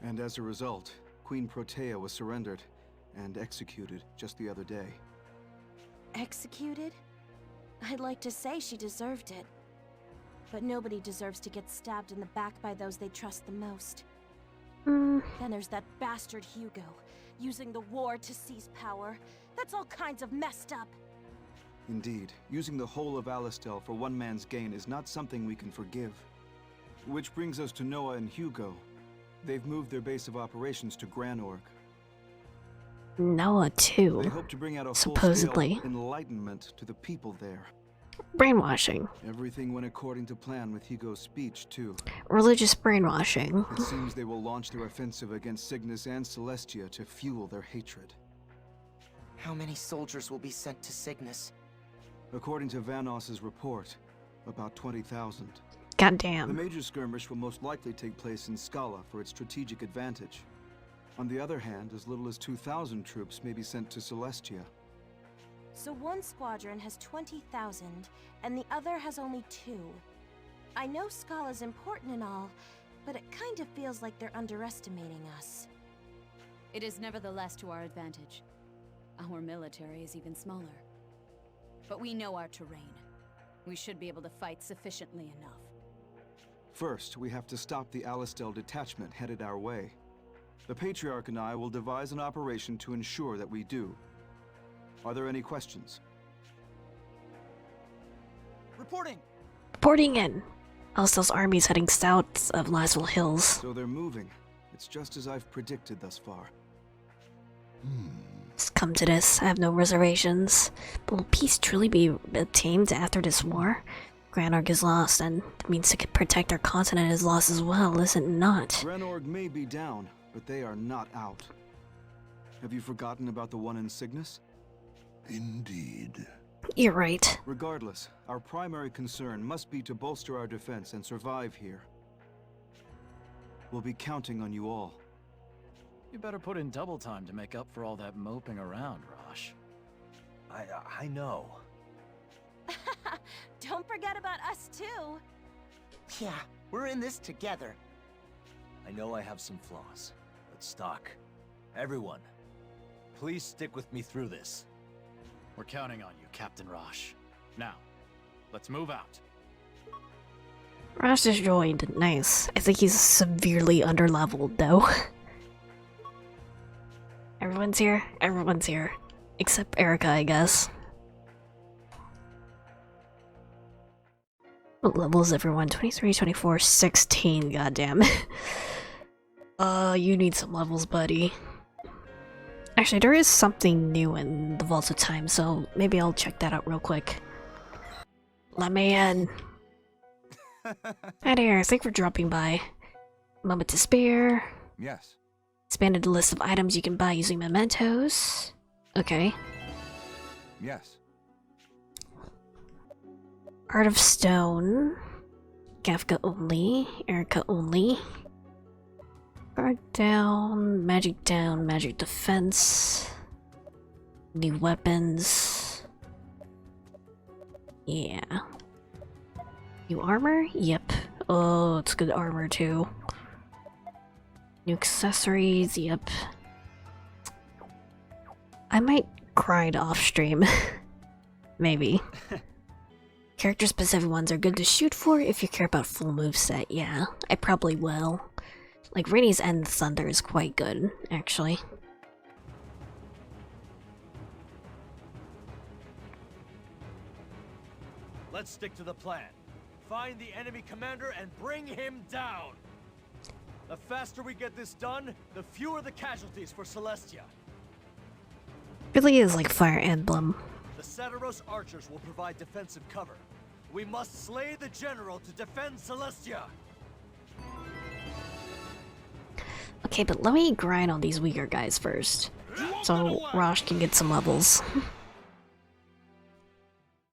And as a result, Queen Protea was surrendered and executed just the other day. Executed? I'd like to say she deserved it. But nobody deserves to get stabbed in the back by those they trust the most. Then there's that bastard Hugo, using the war to seize power. That's all kinds of messed up. Indeed, using the whole of Alistel for one man's gain is not something we can forgive. Which brings us to Noah and Hugo. They've moved their base of operations to Granorg. Noah too. They hope to bring out a supposedly full-scale enlightenment to the people there. Brainwashing. Everything went according to plan with Hugo's speech, too. Religious brainwashing. It seems they will launch their offensive against Cygnus and Celestia to fuel their hatred. How many soldiers will be sent to Cygnus? According to Vanos's report, about 20,000. Goddamn. The major skirmish will most likely take place in Scala for its strategic advantage. On the other hand, as little as 2,000 troops may be sent to Celestia. So one squadron has 20,000, and the other has only 2. I know Scala's important and all, but it kind of feels like they're underestimating us. It is nevertheless to our advantage. Our military is even smaller. But we know our terrain. We should be able to fight sufficiently enough. First, we have to stop the Alistel detachment headed our way. The Patriarch and I will devise an operation to ensure that we do. Are there any questions? Reporting! Reporting in! Alistel's army's heading south of Laswell Hills. So they're moving. It's just as I've predicted thus far. It's come to this, I have no reservations. But will peace truly be obtained after this war? Granorg is lost, and it means to protect our continent is lost as well, is it not? Granorg may be down, but they are not out. Have you forgotten about the one in Cygnus? Indeed. You're right. Regardless, our primary concern must be to bolster our defense and survive here. We'll be counting on you all. You better put in double time to make up for all that moping around, Rosh. I know. Don't forget about us too. Yeah, we're in this together. I know I have some flaws, but Stock, everyone, please stick with me through this. We're counting on you, Captain Rosh. Now, let's move out. Rosh just joined. Nice. I think he's severely underleveled, though. Everyone's here? Everyone's here. Except Erica, I guess. What level is everyone? 23, 24, 16, goddamn. You need some levels, buddy. Actually, there is something new in the Vaults of Time, so maybe I'll check that out real quick. Let me in. Hi there, thanks for dropping by. Moment to spare. Yes. Expanded the list of items you can buy using mementos. Okay. Yes. Art of Stone. Kafka only. Erica only. Guard down. Magic defense. New weapons. Yeah. New armor? Yep. Oh, it's good armor too. New accessories, yep. I might grind off stream. Maybe. Character specific ones are good to shoot for if you care about full moveset, yeah. I probably will. Like Rainey's End Thunder is quite good, actually. Let's stick to the plan. Find the enemy commander and bring him down. The faster we get this done, the fewer the casualties for Celestia. Really is like Fire Emblem. The Satiros archers will provide defensive cover. We must slay the general to defend Celestia. Okay, but let me grind on these weaker guys first. So Rosh can get some levels.